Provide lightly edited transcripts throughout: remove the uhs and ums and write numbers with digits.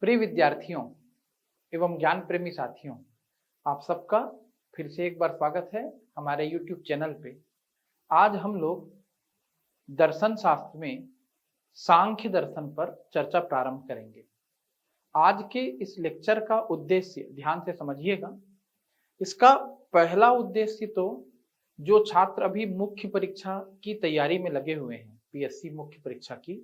प्रिय विद्यार्थियों एवं ज्ञान प्रेमी साथियों, आप सबका फिर से एक बार स्वागत है हमारे YouTube चैनल पे। आज हम लोग दर्शन शास्त्र में सांख्य दर्शन पर चर्चा प्रारंभ करेंगे। आज के इस लेक्चर का उद्देश्य ध्यान से समझिएगा। इसका पहला उद्देश्य तो जो छात्र अभी मुख्य परीक्षा की तैयारी में लगे हुए हैं, पीएससी मुख्य परीक्षा की,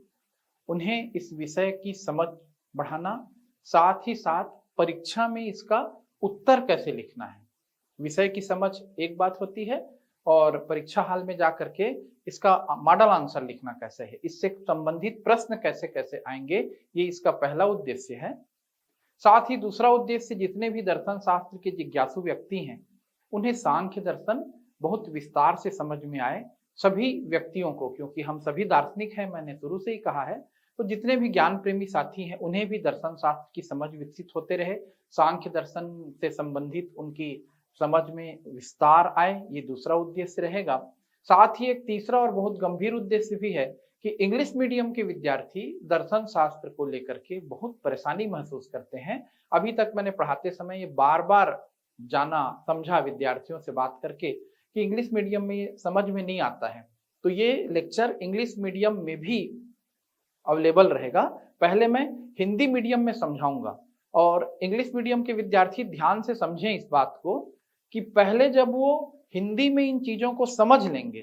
उन्हें इस विषय की समझ बढ़ाना, साथ ही साथ परीक्षा में इसका उत्तर कैसे लिखना है। विषय की समझ एक बात होती है और परीक्षा हाल में जाकर के इसका मॉडल आंसर लिखना कैसे है, इससे संबंधित प्रश्न कैसे कैसे आएंगे, ये इसका पहला उद्देश्य है। साथ ही दूसरा उद्देश्य, जितने भी दर्शन शास्त्र के जिज्ञासु व्यक्ति हैं उन्हें सांख्य दर्शन बहुत विस्तार से समझ में आए। सभी व्यक्तियों को, क्योंकि हम सभी दार्शनिक हैं, मैंने शुरू से ही कहा है, तो जितने भी ज्ञान प्रेमी साथी हैं उन्हें भी दर्शन शास्त्र की समझ विकसित होते रहे, सांख्य दर्शन से संबंधित उनकी समझ में विस्तार आए, ये दूसरा उद्देश्य रहेगा। साथ ही एक तीसरा और बहुत गंभीर उद्देश्य भी है कि इंग्लिश मीडियम के विद्यार्थी दर्शन शास्त्र को लेकर के बहुत परेशानी महसूस करते हैं। अभी तक मैंने पढ़ाते समय ये बार बार जाना समझा विद्यार्थियों से बात करके कि इंग्लिश मीडियम में समझ में नहीं आता है, तो ये लेक्चर इंग्लिश मीडियम में भी अवेलेबल रहेगा। पहले मैं हिंदी मीडियम में समझाऊंगा और इंग्लिश मीडियम के विद्यार्थी ध्यान से समझें इस बात को कि पहले जब वो हिंदी में इन चीजों को समझ लेंगे,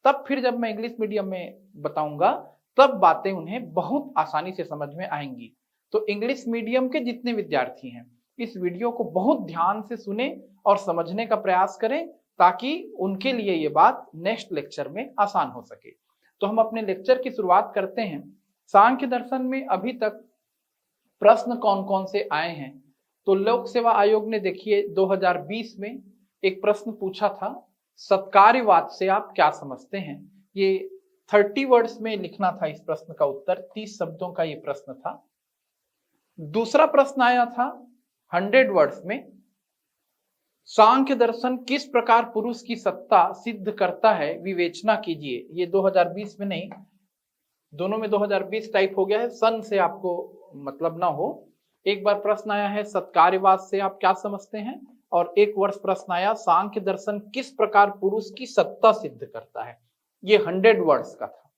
तब फिर जब मैं इंग्लिश मीडियम में बताऊंगा तब बातें उन्हें बहुत आसानी से समझ में आएंगी। तो इंग्लिश मीडियम के जितने विद्यार्थी हैं इस वीडियो को बहुत ध्यान से सुने और समझने का प्रयास करें, ताकि उनके लिए ये बात नेक्स्ट लेक्चर में आसान हो सके। तो हम अपने लेक्चर की शुरुआत करते हैं। सांख्य दर्शन में अभी तक प्रश्न कौन कौन से आए हैं, तो लोक सेवा आयोग ने देखिए 2020 में एक प्रश्न पूछा था, सत्कार्यवाद से आप क्या समझते हैं। ये 30 वर्ड्स में लिखना था इस प्रश्न का उत्तर, 30 शब्दों का ये प्रश्न था। दूसरा प्रश्न आया था 100 वर्ड्स में, सांख्य दर्शन किस प्रकार पुरुष की सत्ता सिद्ध करता है, विवेचना कीजिए। ये 2020 में नहीं, दोनों में 2020 टाइप हो गया है, सन से आपको मतलब ना हो। एक बार प्रश्न आया है सत्कार्यवाद से आप क्या समझते हैं, और एक वर्ष प्रश्न आया सांख्य दर्शन किस प्रकार पुरुष की सत्ता सिद्ध करता है। ये 100 वर्ड्स का था।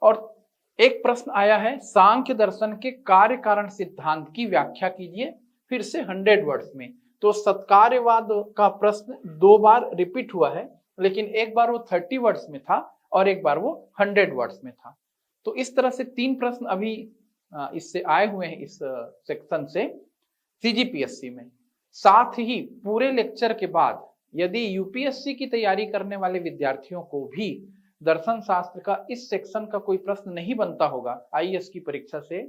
और एक प्रश्न आया है सांख्य दर्शन के कार्य कारण सिद्धांत की व्याख्या कीजिए, फिर से 100 वर्ड्स में। तो सत्कार्यवाद का प्रश्न 2 बार रिपीट हुआ है, लेकिन एक बार वो 30 वर्ड्स में था और एक बार वो 100 वर्ड्स में था। तो इस तरह से 3 प्रश्न अभी इससे आए हुए हैं इस सेक्शन से सीजीपीएससी में। साथ ही पूरे लेक्चर के बाद यदि यूपीएससी की तैयारी करने वाले विद्यार्थियों को भी दर्शन शास्त्र का इस सेक्शन का कोई प्रश्न नहीं बनता होगा आईएएस की परीक्षा से,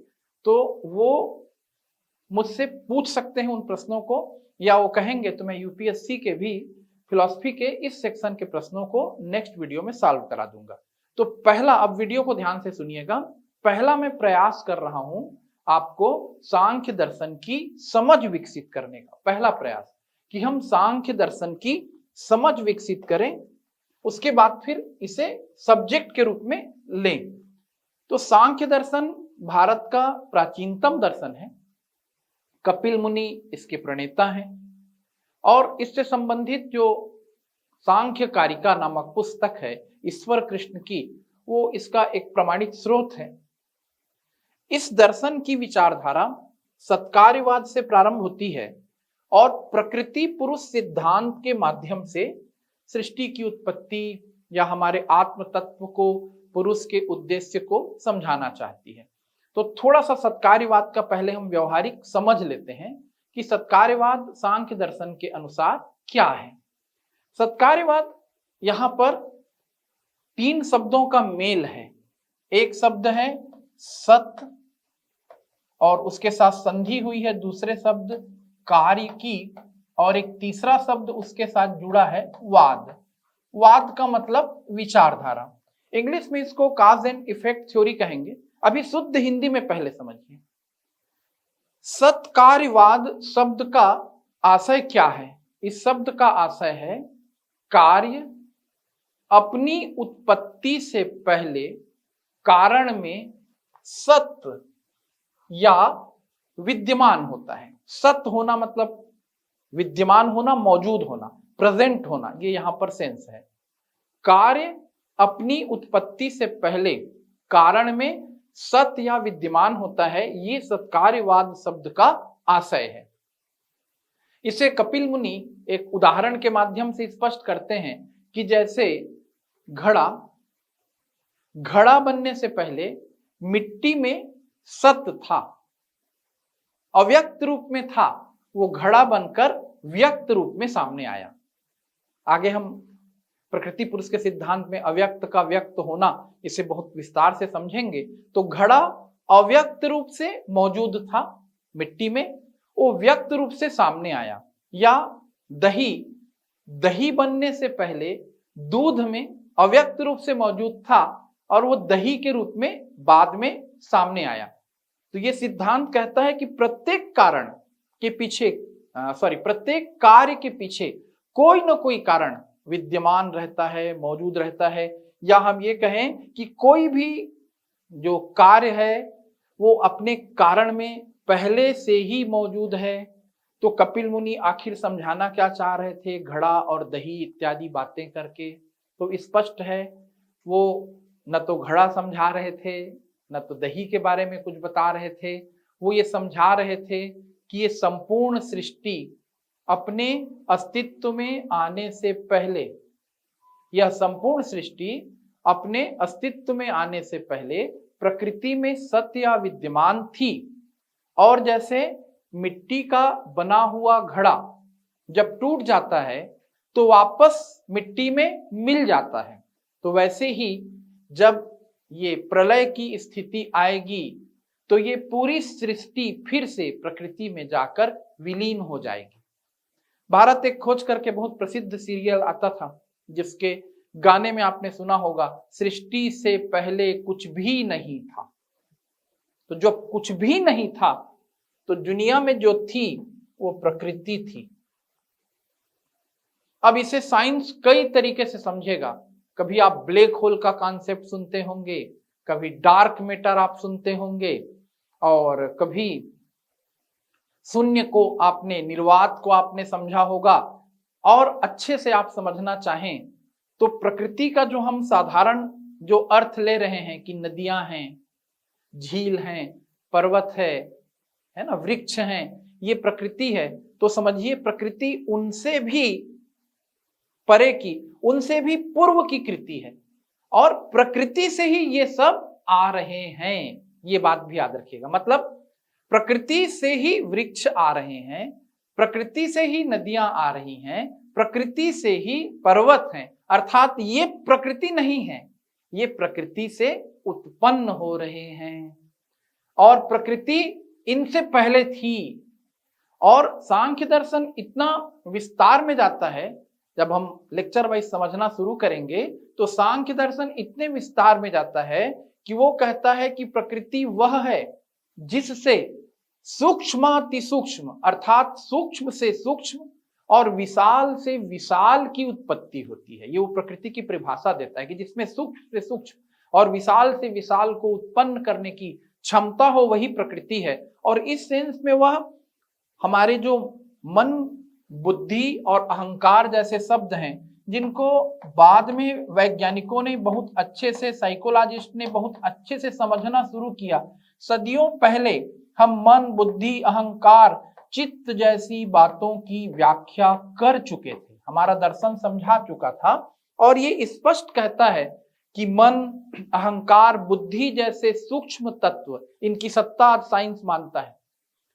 तो वो मुझसे पूछ सकते हैं उन प्रश्नों को, या वो कहेंगे तो मैं यूपीएससी के भी फिलॉसफी के इस सेक्शन के प्रश्नों को नेक्स्ट वीडियो में सॉल्व करा दूंगा। तो पहला, अब वीडियो को ध्यान से सुनिएगा, पहला मैं प्रयास कर रहा हूं आपको सांख्य दर्शन की समझ विकसित करने का। पहला प्रयास कि हम सांख्य दर्शन की समझ विकसित करें, उसके बाद फिर इसे सब्जेक्ट के रूप में लें। तो सांख्य दर्शन भारत का प्राचीनतम दर्शन है, कपिल मुनि इसके प्रणेता हैं, और इससे संबंधित जो सांख्य कारिका नामक पुस्तक है ईश्वर कृष्ण की, वो इसका एक प्रमाणित स्रोत है। इस दर्शन की विचारधारा सत्कार्यवाद से प्रारंभ होती है और प्रकृति पुरुष सिद्धांत के माध्यम से सृष्टि की उत्पत्ति या हमारे आत्म तत्व को, पुरुष के उद्देश्य को समझाना चाहती है। तो थोड़ा सा सत्कार्यवाद का पहले हम व्यवहारिक समझ लेते हैं कि सत्कार्यवाद सांख्य दर्शन के अनुसार क्या है। सत्कार्यवाद यहां पर 3 शब्दों का मेल है। एक शब्द है सत और उसके साथ संधि हुई है दूसरे शब्द कार्य की, और एक तीसरा शब्द उसके साथ जुड़ा है वाद। वाद का मतलब विचारधारा, इंग्लिश में इसको काज एंड इफेक्ट थ्योरी कहेंगे। अभी शुद्ध हिंदी में पहले समझिए, सत्कार्यवाद शब्द का आशय क्या है। इस शब्द का आशय है कार्य अपनी उत्पत्ति से पहले कारण में सत्य या विद्यमान होता है। सत होना मतलब विद्यमान होना, मौजूद होना, प्रेजेंट होना, ये यहां पर सेंस है। कार्य अपनी उत्पत्ति से पहले कारण में सत या विद्यमान होता है, ये सत्कार्यवाद शब्द का आशय है। इसे कपिल मुनि एक उदाहरण के माध्यम से स्पष्ट करते हैं कि जैसे घड़ा बनने से पहले मिट्टी में सत था, अव्यक्त रूप में था, वो घड़ा बनकर व्यक्त रूप में सामने आया। आगे हम प्रकृति पुरुष के सिद्धांत में अव्यक्त का व्यक्त होना, इसे बहुत विस्तार से समझेंगे। तो घड़ा अव्यक्त रूप से मौजूद था मिट्टी में, वो व्यक्त रूप से सामने आया। या दही बनने से पहले दूध में अव्यक्त रूप से मौजूद था और वो दही के रूप में बाद में सामने आया। तो ये सिद्धांत कहता है कि प्रत्येक कार्य के पीछे कोई ना कोई कारण विद्यमान रहता है, मौजूद रहता है। या हम ये कहें कि कोई भी जो कार्य है वो अपने कारण में पहले से ही मौजूद है। तो कपिल मुनि आखिर समझाना क्या चाह रहे थे घड़ा और दही इत्यादि बातें करके? तो स्पष्ट है, वो न तो घड़ा समझा रहे थे, न तो दही के बारे में कुछ बता रहे थे। वो ये समझा रहे थे कि ये संपूर्ण सृष्टि अपने अस्तित्व में आने से पहले, यह संपूर्ण सृष्टि अपने अस्तित्व में आने से पहले प्रकृति में सत्य या विद्यमान थी। और जैसे मिट्टी का बना हुआ घड़ा जब टूट जाता है तो वापस मिट्टी में मिल जाता है, तो वैसे ही जब ये प्रलय की स्थिति आएगी तो ये पूरी सृष्टि फिर से प्रकृति में जाकर विलीन हो जाएगी। भारत एक खोज करके बहुत प्रसिद्ध सीरियल आता था, जिसके गाने में आपने सुना होगा, सृष्टि से पहले कुछ भी नहीं था। तो जो कुछ भी नहीं था, तो दुनिया में जो थी वो प्रकृति थी। अब इसे साइंस कई तरीके से समझेगा। कभी आप ब्लैक होल का कॉन्सेप्ट सुनते होंगे, कभी डार्क मैटर आप सुनते होंगे, और कभी शून्य को आपने, निर्वात को आपने समझा होगा। और अच्छे से आप समझना चाहें तो प्रकृति का जो हम साधारण जो अर्थ ले रहे हैं कि नदियां हैं, झील हैं, पर्वत है ना, वृक्ष हैं, ये प्रकृति है। तो समझिए प्रकृति उनसे भी परे की, उनसे भी पूर्व की कृति है, और प्रकृति से ही ये सब आ रहे हैं। ये बात भी याद रखिएगा। मतलब प्रकृति से ही वृक्ष आ रहे हैं, प्रकृति से ही नदियां आ रही हैं, प्रकृति से ही पर्वत हैं। अर्थात ये प्रकृति नहीं है, ये प्रकृति से उत्पन्न हो रहे हैं, और प्रकृति इनसे पहले थी। और सांख्य दर्शन इतना विस्तार में जाता है, जब हम लेक्चर वाइज समझना शुरू करेंगे तो सांख्य दर्शन इतने विस्तार में जाता है कि वो कहता है कि प्रकृति वह है जिससे सूक्ष्माति सूक्ष्म, अर्थात सूक्ष्म से सूक्ष्म और विशाल से विशाल की उत्पत्ति होती है। ये वो प्रकृति की परिभाषा देता है कि जिसमें सूक्ष्म से सूक्ष्म और विशाल से विशाल को उत्पन्न करने की क्षमता हो, वही प्रकृति है। और इस सेंस में वह हमारे जो मन, बुद्धि और अहंकार जैसे शब्द हैं, जिनको बाद में वैज्ञानिकों ने बहुत अच्छे से, साइकोलॉजिस्ट ने बहुत अच्छे से समझना शुरू किया। सदियों पहले हम मन, बुद्धि, अहंकार, चित्त जैसी बातों की व्याख्या कर चुके थे, हमारा दर्शन समझा चुका था। और ये स्पष्ट कहता है कि मन, अहंकार, बुद्धि जैसे सूक्ष्म तत्व, इनकी सत्ता आज साइंस मानता है।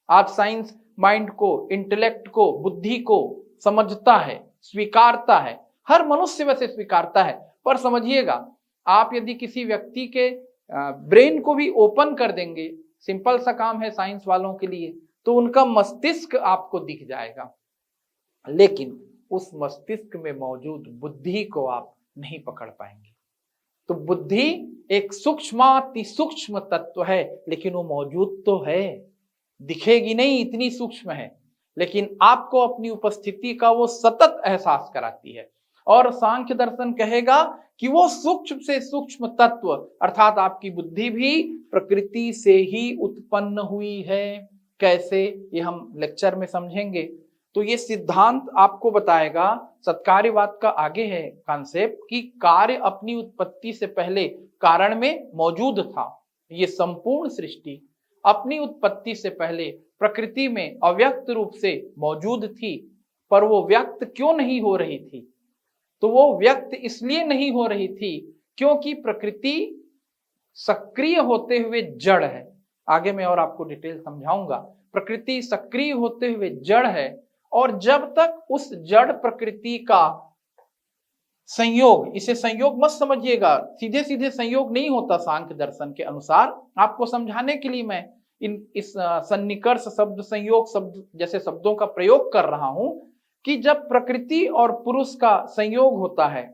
आज साइंस माइंड को, इंटेलेक्ट को, बुद्धि को समझता है, स्वीकारता है। हर मनुष्य वैसे स्वीकारता है। पर समझिएगा, आप यदि किसी व्यक्ति के ब्रेन को भी ओपन कर देंगे, सिंपल सा काम है साइंस वालों के लिए, तो उनका मस्तिष्क आपको दिख जाएगा, लेकिन उस मस्तिष्क में मौजूद बुद्धि को आप नहीं पकड़ पाएंगे। तो बुद्धि एक सूक्ष्माति सूक्ष्म तत्व है, लेकिन वो मौजूद तो है, दिखेगी नहीं, इतनी सूक्ष्म है, लेकिन आपको अपनी उपस्थिति का वो सतत एहसास कराती है। और सांख्य दर्शन कहेगा कि वो सूक्ष्म से सूक्ष्म तत्व, अर्थात आपकी बुद्धि भी प्रकृति से ही उत्पन्न हुई है। कैसे, ये हम लेक्चर में समझेंगे। तो ये सिद्धांत आपको बताएगा, सत्कार्यवाद का आगे है कॉन्सेप्ट कि कार्य अपनी उत्पत्ति से पहले कारण में मौजूद था। ये संपूर्ण सृष्टि अपनी उत्पत्ति से पहले प्रकृति में अव्यक्त रूप से मौजूद थी, पर वो व्यक्त क्यों नहीं हो रही थी? तो वो व्यक्त इसलिए नहीं हो रही थी क्योंकि प्रकृति सक्रिय होते हुए जड़ है। आगे मैं और आपको डिटेल समझाऊंगा। प्रकृति सक्रिय होते हुए जड़ है, और जब तक उस जड़ प्रकृति का संयोग, इसे संयोग मत समझिएगा, सीधे सीधे संयोग नहीं होता सांख्य दर्शन के अनुसार। आपको समझाने के लिए मैं इस सन्निकर्ष शब्द, संयोग शब्द जैसे शब्दों का प्रयोग कर रहा हूं कि जब प्रकृति और पुरुष का संयोग होता है,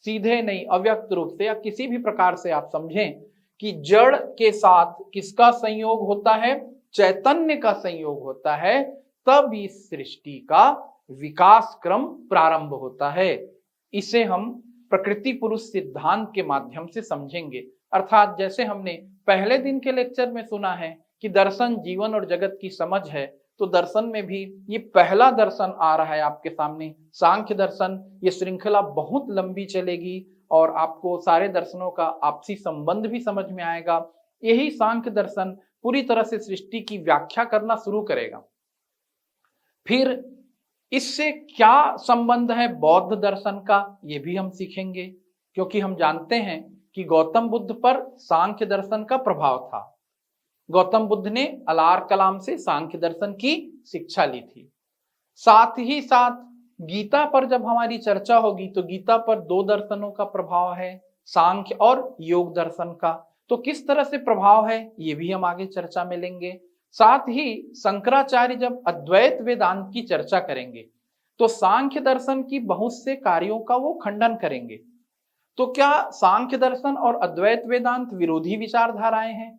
सीधे नहीं अव्यक्त रूप से या किसी भी प्रकार से आप समझें कि जड़ के साथ किसका संयोग होता है? चैतन्य का संयोग होता है, तब इस सृष्टि का विकास क्रम प्रारंभ होता है। इसे हम प्रकृति पुरुष सिद्धांत के माध्यम से समझेंगे। अर्थात जैसे हमने पहले दिन के लेक्चर में सुना है कि दर्शन जीवन और जगत की समझ है, तो दर्शन में भी ये पहला दर्शन आ रहा है आपके सामने, सांख्य दर्शन। ये श्रृंखला बहुत लंबी चलेगी और आपको सारे दर्शनों का आपसी संबंध भी समझ में आएगा। यही सांख्य दर्शन पूरी तरह से सृष्टि की व्याख्या करना शुरू करेगा। फिर इससे क्या संबंध है बौद्ध दर्शन का, ये भी हम सीखेंगे, क्योंकि हम जानते हैं कि गौतम बुद्ध पर सांख्य दर्शन का प्रभाव था। गौतम बुद्ध ने अलार कलाम से सांख्य दर्शन की शिक्षा ली थी। साथ ही साथ गीता पर जब हमारी चर्चा होगी तो गीता पर दो दर्शनों का प्रभाव है, सांख्य और योग दर्शन का। तो किस तरह से प्रभाव है ये भी हम आगे चर्चा में लेंगे। साथ ही शंकराचार्य जब अद्वैत वेदांत की चर्चा करेंगे तो सांख्य दर्शन की बहुत से कार्यों का वो खंडन करेंगे। तो क्या सांख्य दर्शन और अद्वैत वेदांत विरोधी विचारधाराएं हैं,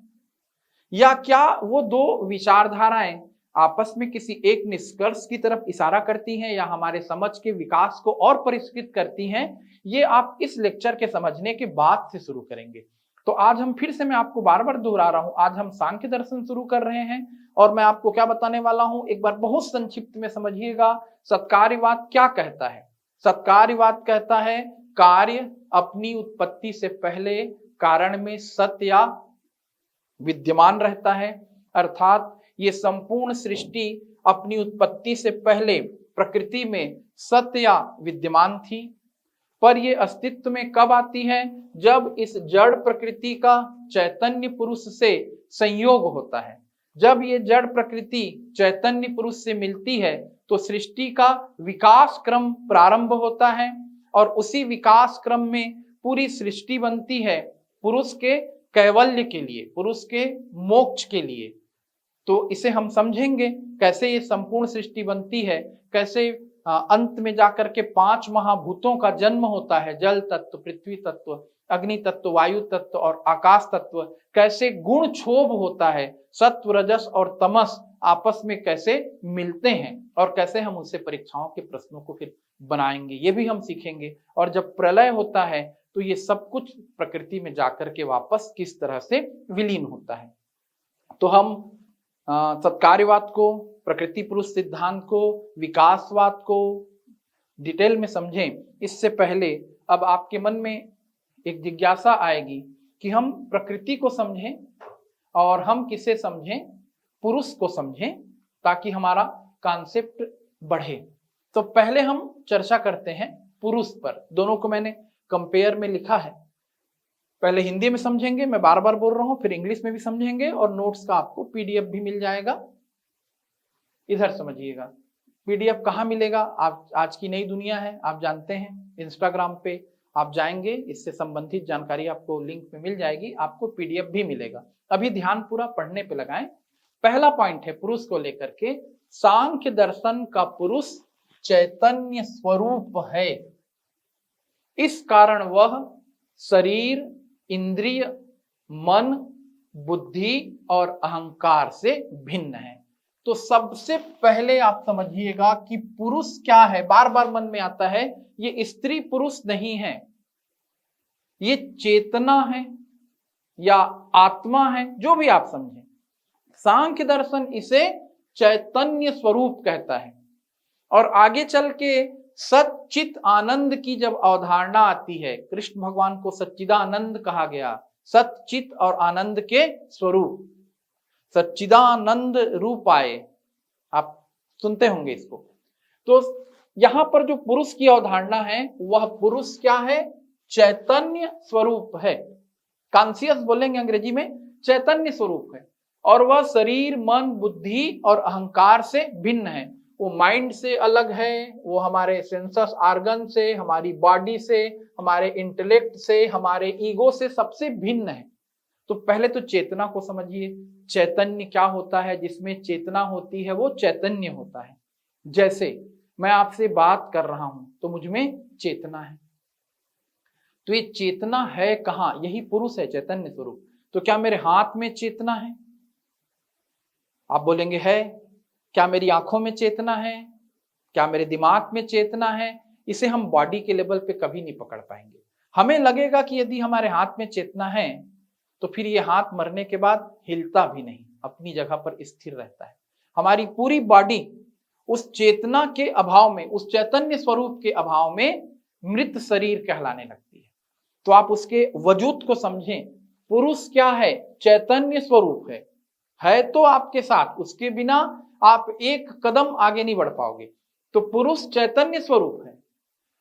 या क्या वो दो विचारधाराएं आपस में किसी एक निष्कर्ष की तरफ इशारा करती हैं या हमारे समझ के विकास को और परिष्कृत करती हैं? ये आप इस लेक्चर के समझने के बाद से शुरू करेंगे। तो आज हम फिर से, मैं आपको बार बार दोहरा रहा हूं, आज हम सांख्य दर्शन शुरू कर रहे हैं और मैं आपको क्या बताने वाला हूं, एक बार बहुत संक्षिप्त में समझिएगा। सत्कार्यवाद क्या कहता है? सत्कार्यवाद कहता है कार्य अपनी उत्पत्ति से पहले कारण में सत्य या विद्यमान रहता है। अर्थात ये संपूर्ण सृष्टि अपनी उत्पत्ति से पहले प्रकृति में सत्य या विद्यमान थी, पर ये अस्तित्व में कब आती है? जब इस जड़ प्रकृति का चैतन्य पुरुष से संयोग होता है। जब ये जड़ प्रकृति चैतन्य पुरुष से मिलती है तो सृष्टि का विकास क्रम प्रारंभ होता है, और उसी विकास क्रम में पूरी सृष्टि बनती है पुरुष के कैवल्य के लिए, पुरुष के मोक्ष के लिए। तो इसे हम समझेंगे कैसे ये संपूर्ण सृष्टि बनती है, कैसे अंत में जाकर के 5 महाभूतों का जन्म होता है, जल तत्व, पृथ्वी तत्व, अग्नि तत्व, वायु तत्व और आकाश तत्व। कैसे गुण क्षोभ होता है, सत्व, रजस और तमस आपस में कैसे मिलते हैं, और कैसे हम उससे परीक्षाओं के प्रश्नों को फिर बनाएंगे, ये भी हम सीखेंगे। और जब प्रलय होता है तो ये सब कुछ प्रकृति में जाकर के वापस किस तरह से विलीन होता है। तो हम सत्कार्यवाद को, प्रकृति पुरुष सिद्धांत को, विकासवाद को डिटेल में समझें। इससे पहले अब आपके मन में एक जिज्ञासा आएगी कि हम प्रकृति को समझें और हम किसे समझें? पुरुष को समझें, ताकि हमारा कॉन्सेप्ट बढ़े। तो पहले हम चर्चा करते हैं पुरुष पर। दोनों को मैंने कंपेयर में लिखा है, पहले हिंदी में समझेंगे, मैं बार बार बोल रहा हूं, फिर इंग्लिश में भी समझेंगे और नोट्स का आपको पीडीएफ भी मिल जाएगा। इधर समझिएगा, पीडीएफ कहाँ मिलेगा? आप आज की नई दुनिया है, आप जानते हैं, इंस्टाग्राम पे आप जाएंगे, इससे संबंधित जानकारी आपको लिंक में मिल जाएगी, आपको पीडीएफ भी मिलेगा। अभी ध्यान पूरा पढ़ने पे लगाएं। पहला पॉइंट है पुरुष को लेकर के, सांख्य दर्शन का पुरुष चैतन्य स्वरूप है। इस कारण वह शरीर, इंद्रिय, मन, बुद्धि और अहंकार से भिन्न है। तो सबसे पहले आप समझिएगा कि पुरुष क्या है। बार बार मन में आता है ये स्त्री पुरुष नहीं है, ये चेतना है या आत्मा है, जो भी आप समझें। सांख्य दर्शन इसे चैतन्य स्वरूप कहता है। और आगे चल के सच्चित आनंद की जब अवधारणा आती है, कृष्ण भगवान को सच्चिदानंद कहा गया, सच्चित और आनंद के स्वरूप, सच्चिदानंद रूप आए, आप सुनते होंगे इसको। तो यहां पर जो पुरुष की अवधारणा है वह पुरुष क्या है? चैतन्य स्वरूप है। कॉन्शियस बोलेंगे अंग्रेजी में, चैतन्य स्वरूप है। और वह शरीर, मन, बुद्धि और अहंकार से भिन्न है। वो माइंड से अलग है, वो हमारे सेंसस ऑर्गन से, हमारी बॉडी से, हमारे इंटेलेक्ट से, हमारे ईगो से सबसे भिन्न है। तो पहले तो चेतना को समझिए। चैतन्य क्या होता है? जिसमें चेतना होती है वो चैतन्य होता है। जैसे मैं आपसे बात कर रहा हूं तो मुझमें चेतना है। तो ये चेतना है कहां? यही पुरुष है, चैतन्य स्वरूप। तो क्या मेरे हाथ में चेतना है? आप बोलेंगे है। क्या मेरी आंखों में चेतना है? क्या मेरे दिमाग में चेतना है? इसे हम बॉडी के लेवल पे कभी नहीं पकड़ पाएंगे। हमें लगेगा कि यदि हमारे हाथ में चेतना है तो फिर ये हाथ मरने के बाद हिलता भी नहीं, अपनी जगह पर स्थिर रहता है। हमारी पूरी बॉडी उस चेतना के अभाव में, उस चैतन्य स्वरूप के अभाव में मृत शरीर कहलाने लगती है। तो आप उसके वजूद को समझें। पुरुष क्या है? चैतन्य स्वरूप है तो आपके साथ, उसके बिना आप एक कदम आगे नहीं बढ़ पाओगे। तो पुरुष चैतन्य स्वरूप है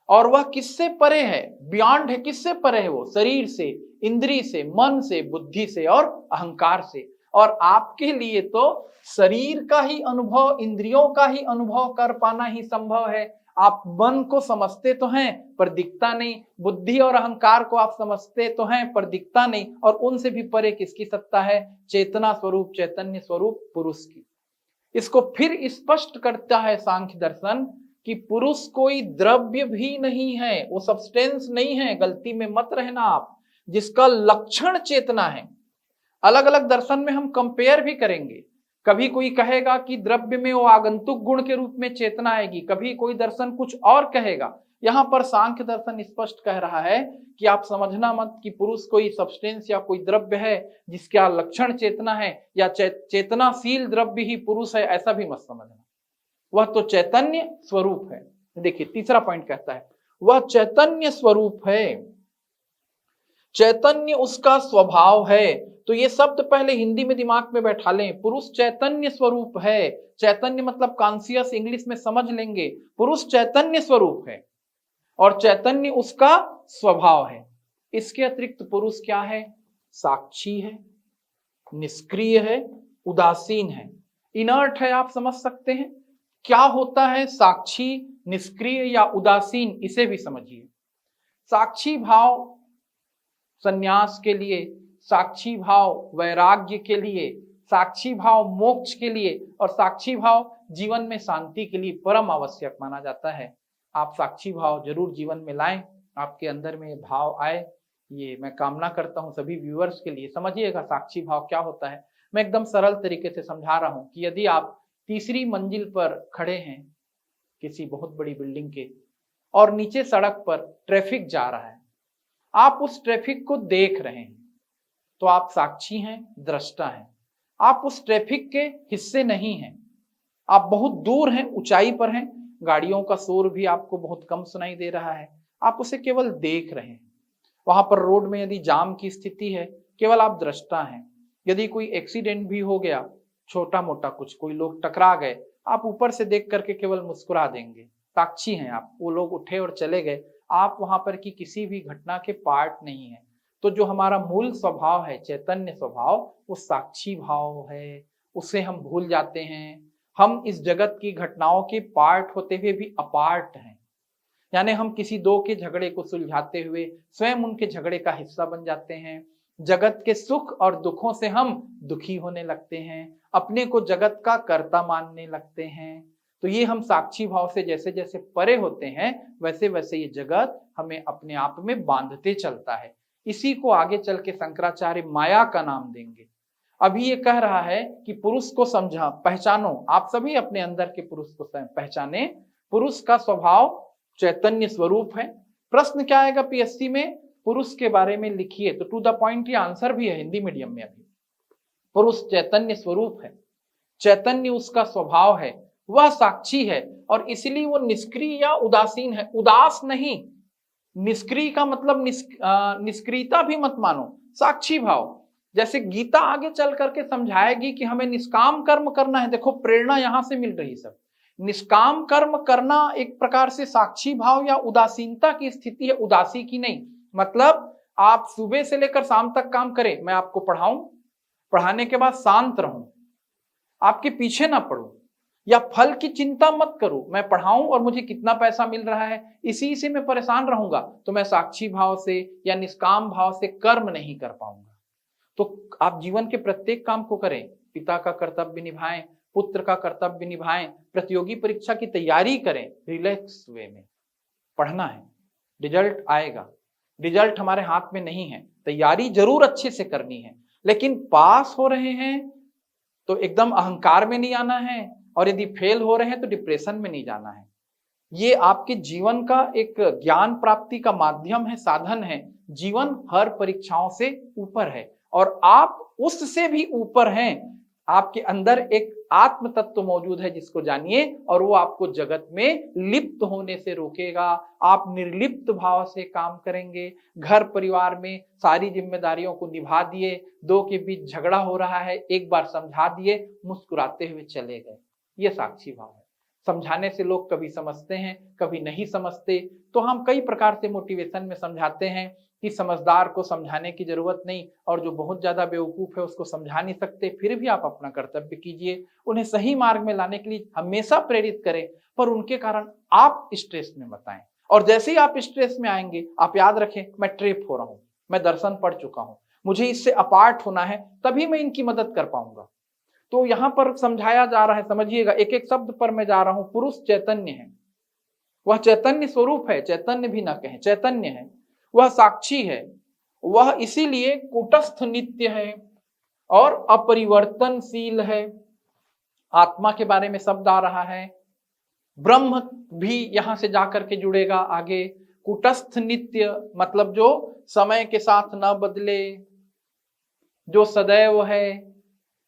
और वह किससे परे है? बियॉन्ड है। किससे परे है वो? शरीर से, इंद्री से, मन से, बुद्धि से और अहंकार से। और आपके लिए तो शरीर का ही अनुभव, इंद्रियों का ही अनुभव कर पाना ही संभव है। आप मन को समझते तो हैं पर दिखता नहीं, बुद्धि और अहंकार को आप समझते तो हैं पर दिखता नहीं। और उनसे भी परे किसकी सत्ता है? चेतना स्वरूप, चैतन्य स्वरूप पुरुष की। इसको फिर स्पष्ट करता है सांख्य दर्शन कि पुरुष कोई द्रव्य भी नहीं है, वो सब्सटेंस नहीं है। गलती में मत रहना आप, जिसका लक्षण चेतना है। अलग अलग दर्शन में हम कंपेयर भी करेंगे। कभी कोई कहेगा कि द्रव्य में वो आगंतुक गुण के रूप में चेतना आएगी, कभी कोई दर्शन कुछ और कहेगा। यहां पर सांख्य दर्शन स्पष्ट कह रहा है कि आप समझना मत कि पुरुष कोई सब्सटेंस या कोई द्रव्य है जिसका लक्षण चेतना है, या चेतनाशील द्रव्य ही पुरुष है, ऐसा भी मत समझना। वह तो चैतन्य स्वरूप है। देखिए तीसरा पॉइंट कहता है वह चैतन्य स्वरूप है, चैतन्य उसका स्वभाव है। तो ये शब्द पहले हिंदी में दिमाग में बैठा लें। पुरुष चैतन्य स्वरूप है। चैतन्य मतलब कॉन्शियस, इंग्लिश में समझ लेंगे। पुरुष चैतन्य स्वरूप है और चैतन्य उसका स्वभाव है। इसके अतिरिक्त पुरुष क्या है? साक्षी है, निष्क्रिय है, उदासीन है, इनर्ट है। आप समझ सकते हैं क्या होता है साक्षी, निष्क्रिय या उदासीन? इसे भी समझिए। साक्षी भाव संन्यास के लिए, साक्षी भाव वैराग्य के लिए, साक्षी भाव मोक्ष के लिए और साक्षी भाव जीवन में शांति के लिए परम आवश्यक माना जाता है। आप साक्षी भाव जरूर जीवन में लाएं, आपके अंदर में भाव आए, ये मैं कामना करता हूं सभी व्यूअर्स के लिए। समझिएगा साक्षी भाव क्या होता है। मैं एकदम सरल तरीके से समझा रहा हूं कि यदि आप तीसरी मंजिल पर खड़े हैं किसी बहुत बड़ी बिल्डिंग के और नीचे सड़क पर ट्रैफिक जा रहा है, आप उस ट्रैफिक को देख रहे हैं तो आप साक्षी हैं, दृष्टा हैं। आप उस ट्रैफिक के हिस्से नहीं हैं, आप बहुत दूर हैं, ऊंचाई पर हैं, गाड़ियों का शोर भी आपको बहुत कम सुनाई दे रहा है, आप उसे केवल देख रहे हैं। वहां पर रोड में यदि जाम की स्थिति है, केवल आप दृष्टा हैं। यदि कोई एक्सीडेंट भी हो गया, छोटा मोटा कुछ, कोई लोग टकरा गए, आप ऊपर से देख करके केवल मुस्कुरा देंगे, साक्षी हैं आप। वो लोग उठे और चले गए, आप वहां पर की किसी भी घटना के पार्ट नहीं है। तो जो हमारा मूल स्वभाव है, चैतन्य स्वभाव, वो साक्षी भाव है, उसे हम भूल जाते हैं। हम इस जगत की घटनाओं के पार्ट होते हुए भी अपार्ट हैं। यानी हम किसी दो के झगड़े को सुलझाते हुए स्वयं उनके झगड़े का हिस्सा बन जाते हैं। जगत के सुख और दुखों से हम दुखी होने लगते हैं, अपने को जगत का कर्ता मानने लगते हैं। तो ये हम साक्षी भाव से जैसे जैसे परे होते हैं वैसे वैसे ये जगत हमें अपने आप में बांधते चलता है। इसी को आगे चल के शंकराचार्य माया का नाम देंगे। अभी ये कह रहा है कि पुरुष को समझा, पहचानो, आप सभी अपने अंदर के पुरुष को पहचाने। पुरुष का स्वभाव चैतन्य स्वरूप है। प्रश्न क्या आएगा पीएससी में? पुरुष के बारे में लिखिए। तो टू द पॉइंट ये आंसर भी है हिंदी मीडियम में। अभी पुरुष चैतन्य स्वरूप है, चैतन्य उसका स्वभाव है, वह साक्षी है और इसलिए वो निष्क्रिय या उदासीन है। उदास नहीं, निष्क्रिय का मतलब निष्क्रियता भी मत मानो, साक्षी भाव। जैसे गीता आगे चल करके समझाएगी कि हमें निष्काम कर्म करना है। देखो प्रेरणा यहां से मिल रही सब। निष्काम कर्म करना एक प्रकार से साक्षी भाव या उदासीनता की स्थिति है, उदासी की नहीं। मतलब आप सुबह से लेकर शाम तक काम करें, मैं आपको पढ़ाऊं, पढ़ाने के बाद शांत रहूं, आपके पीछे ना पड़ूं, या फल की चिंता मत करूं, मैं पढ़ाऊं और मुझे कितना पैसा मिल रहा है इसी से मैं परेशान रहूंगा, तो मैं साक्षी भाव से या निष्काम भाव से कर्म नहीं कर पाऊंगा। तो आप जीवन के प्रत्येक काम को करें, पिता का कर्तव्य निभाएं, पुत्र का कर्तव्य निभाएं, प्रतियोगी परीक्षा की तैयारी करें, रिलैक्स वे में पढ़ना है, रिजल्ट आएगा। रिजल्ट हमारे हाथ में नहीं है, तैयारी जरूर अच्छे से करनी है, लेकिन पास हो रहे हैं तो एकदम अहंकार में नहीं आना है, और यदि फेल हो रहे हैं तो डिप्रेशन में नहीं जाना है। ये आपके जीवन का एक ज्ञान प्राप्ति का माध्यम है, साधन है। जीवन हर परीक्षाओं से ऊपर है और आप उससे भी ऊपर हैं। आपके अंदर एक आत्म तत्व मौजूद है जिसको जानिए, और वो आपको जगत में लिप्त होने से रोकेगा। आप निर्लिप्त भाव से काम करेंगे। घर परिवार में सारी जिम्मेदारियों को निभा दिए, दो के बीच झगड़ा हो रहा है, एक बार समझा दिए, मुस्कुराते हुए चले गए, ये साक्षी भाव है। समझाने से लोग कभी समझते हैं, कभी नहीं समझते, तो हम कई प्रकार से मोटिवेशन में समझाते हैं कि समझदार को समझाने की जरूरत नहीं, और जो बहुत ज्यादा बेवकूफ है उसको समझा नहीं सकते, फिर भी आप अपना कर्तव्य कीजिए, उन्हें सही मार्ग में लाने के लिए हमेशा प्रेरित करें, पर उनके कारण आप स्ट्रेस में मत आएं। और जैसे ही आप स्ट्रेस में आएंगे, आप याद रखें, मैं ट्रैप हो रहा हूं, मैं दर्शन पढ़ चुका हूं, मुझे इससे अपार्ट होना है, तभी मैं इनकी मदद कर पाऊंगा। तो यहां पर समझाया जा रहा है, समझिएगा, एक एक शब्द पर मैं जा रहा हूं। पुरुष चैतन्य है, वह चैतन्य स्वरूप है, चैतन्य भी ना कहें, चैतन्य है, वह साक्षी है, वह इसीलिए कूटस्थ नित्य है और अपरिवर्तनशील है। आत्मा के बारे में शब्द आ रहा है, ब्रह्म भी यहां से जाकर के जुड़ेगा आगे। कूटस्थ नित्य मतलब जो समय के साथ न बदले, जो सदैव है,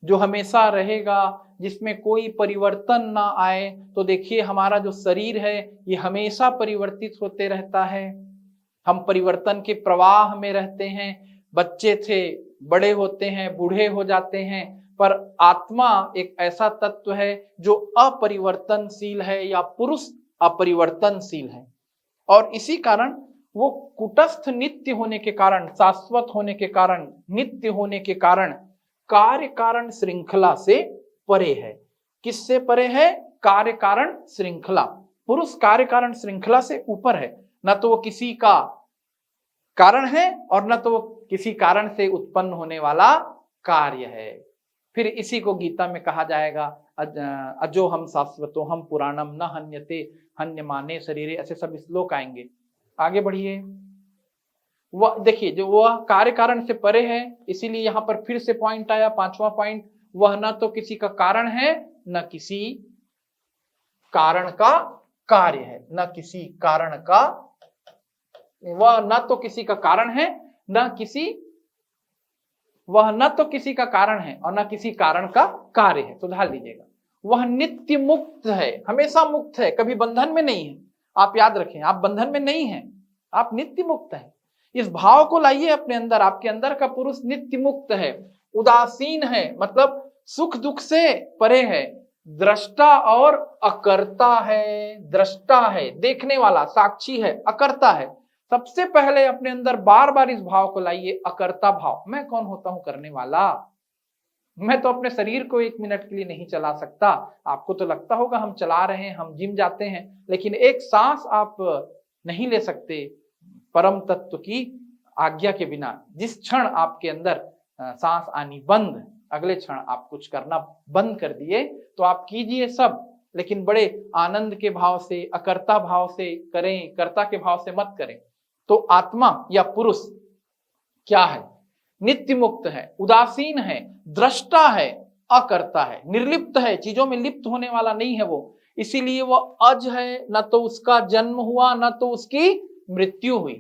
जो हमेशा रहेगा, जिसमें कोई परिवर्तन ना आए। तो देखिए हमारा जो शरीर है ये हमेशा परिवर्तित होते रहता है, हम परिवर्तन के प्रवाह में रहते हैं। बच्चे थे, बड़े होते हैं, बूढ़े हो जाते हैं, पर आत्मा एक ऐसा तत्व है जो अपरिवर्तनशील है, या पुरुष अपरिवर्तनशील है। और इसी कारण वो कूटस्थ नित्य होने के कारण, शाश्वत होने के कारण, नित्य होने के कारण कार्य कारण श्रृंखला से परे है। किससे परे है? कार्य कारण श्रृंखला। पुरुष कार्य कारण श्रृंखला से ऊपर है, न तो वो किसी का कारण है और न तो वो किसी कारण से उत्पन्न होने वाला कार्य है। फिर इसी को गीता में कहा जाएगा, अजो हम शाश्वतो हम पुराणम न हन्यते हन्यमाने शरीरे, ऐसे सब श्लोक आएंगे। आगे बढ़िए। वह देखिए, जो वह कार्य कारण से परे है, इसीलिए यहां पर फिर से पॉइंट आया, पांचवा पॉइंट, वह न तो किसी का कारण है न किसी कारण का कार्य है, न किसी कारण का, वह न तो किसी का कारण है न किसी, वह न तो किसी का कारण है और न किसी कारण का कार्य है। सुधार लीजिएगा, वह नित्य मुक्त है, हमेशा मुक्त है, कभी बंधन में नहीं है। आप याद रखें, आप बंधन में नहीं हैं, आप नित्य मुक्त हैं। इस भाव को लाइए अपने अंदर। आपके अंदर का पुरुष नित्य मुक्त है, उदासीन है, मतलब सुख दुख से परे है, दृष्टा और अकर्ता है। दृष्टा है, देखने वाला, साक्षी है, अकर्ता है। सबसे पहले अपने अंदर बार बार इस भाव को लाइए, अकर्ता भाव। मैं कौन होता हूं करने वाला? मैं तो अपने शरीर को 1 मिनट के लिए नहीं चला सकता। आपको तो लगता होगा हम चला रहे हैं, हम जिम जाते हैं, लेकिन एक सांस आप नहीं ले सकते परम तत्व की आज्ञा के बिना। जिस क्षण आपके अंदर सांस आनी बंद, अगले क्षण आप कुछ करना बंद कर दिए, तो आप कीजिए सब, लेकिन बड़े आनंद के भाव से, अकर्ता भाव से करें, कर्ता के भाव से मत करें। तो आत्मा या पुरुष क्या है? नित्य मुक्त है, उदासीन है, दृष्टा है, अकर्ता है, निर्लिप्त है, चीजों में लिप्त होने वाला नहीं है वो। इसीलिए वो अज है, न तो उसका जन्म हुआ न तो उसकी मृत्यु हुई।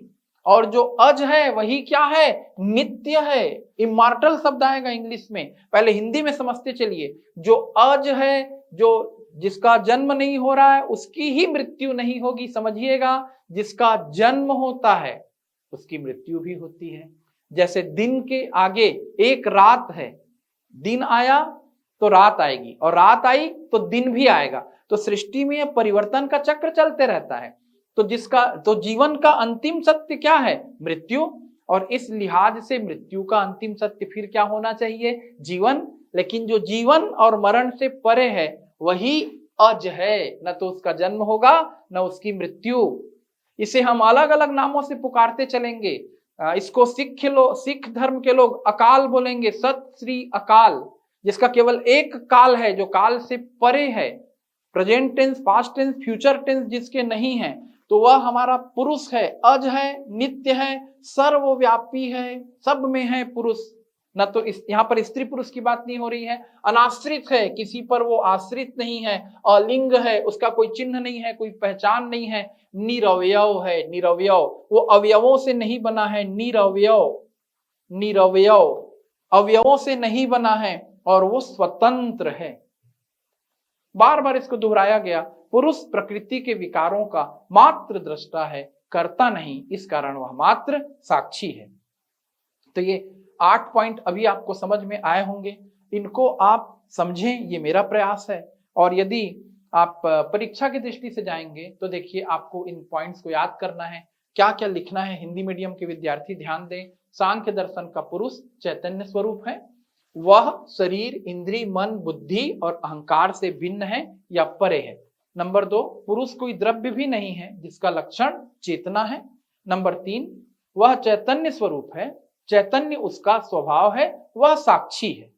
और जो अज है वही क्या है, नित्य है। इमॉर्टल शब्द आएगा इंग्लिश में, पहले हिंदी में समझते चलिए। जो अज है, जो जिसका जन्म नहीं हो रहा है उसकी ही मृत्यु नहीं होगी, समझिएगा। जिसका जन्म होता है उसकी मृत्यु भी होती है। जैसे दिन के आगे एक रात है, दिन आया तो रात आएगी, और रात आई तो दिन भी आएगा। तो सृष्टि में परिवर्तन का चक्र चलते रहता है। तो जीवन का अंतिम सत्य क्या है, मृत्यु। और इस लिहाज से मृत्यु का अंतिम सत्य फिर क्या होना चाहिए, जीवन। लेकिन जो जीवन और मरण से परे है वही अज है, न तो उसका जन्म होगा न उसकी मृत्यु। इसे हम अलग अलग नामों से पुकारते चलेंगे। इसको सिख धर्म के लोग अकाल बोलेंगे, सत श्री अकाल, जिसका केवल एक काल है जो काल से परे है। Present tense, past tense, future tense जिसके नहीं है, तो वह हमारा पुरुष है, अज है, नित्य है, सर्वव्यापी है, सब में है पुरुष। न तो यहाँ पर स्त्री पुरुष की बात नहीं हो रही है। अनाश्रित है, किसी पर वो आश्रित नहीं है। अलिंग है, उसका कोई चिन्ह नहीं है, कोई पहचान नहीं है। निरवयव है, निरवयव, वो अवयवों से नहीं बना है। निरवयव, निरवयव, अवयवों से नहीं बना है, और वो स्वतंत्र है। बार बार इसको दोहराया गया। पुरुष प्रकृति के विकारों का मात्र दृष्टा है, करता नहीं, इस कारण वह मात्र साक्षी है। तो ये 8 पॉइंट अभी आपको समझ में आए होंगे। इनको आप समझें, ये मेरा प्रयास है। और यदि आप परीक्षा की दृष्टि से जाएंगे तो देखिए आपको इन पॉइंट्स को याद करना है, क्या क्या लिखना है। हिंदी मीडियम के विद्यार्थी ध्यान दें। सांख्य दर्शन का पुरुष चैतन्य स्वरूप है, वह शरीर, इंद्री, मन, बुद्धि और अहंकार से भिन्न है या परे है। नंबर 2, पुरुष कोई द्रव्य भी नहीं है जिसका लक्षण चेतना है। नंबर 3, वह चैतन्य स्वरूप है, चैतन्य उसका स्वभाव है, वह साक्षी है।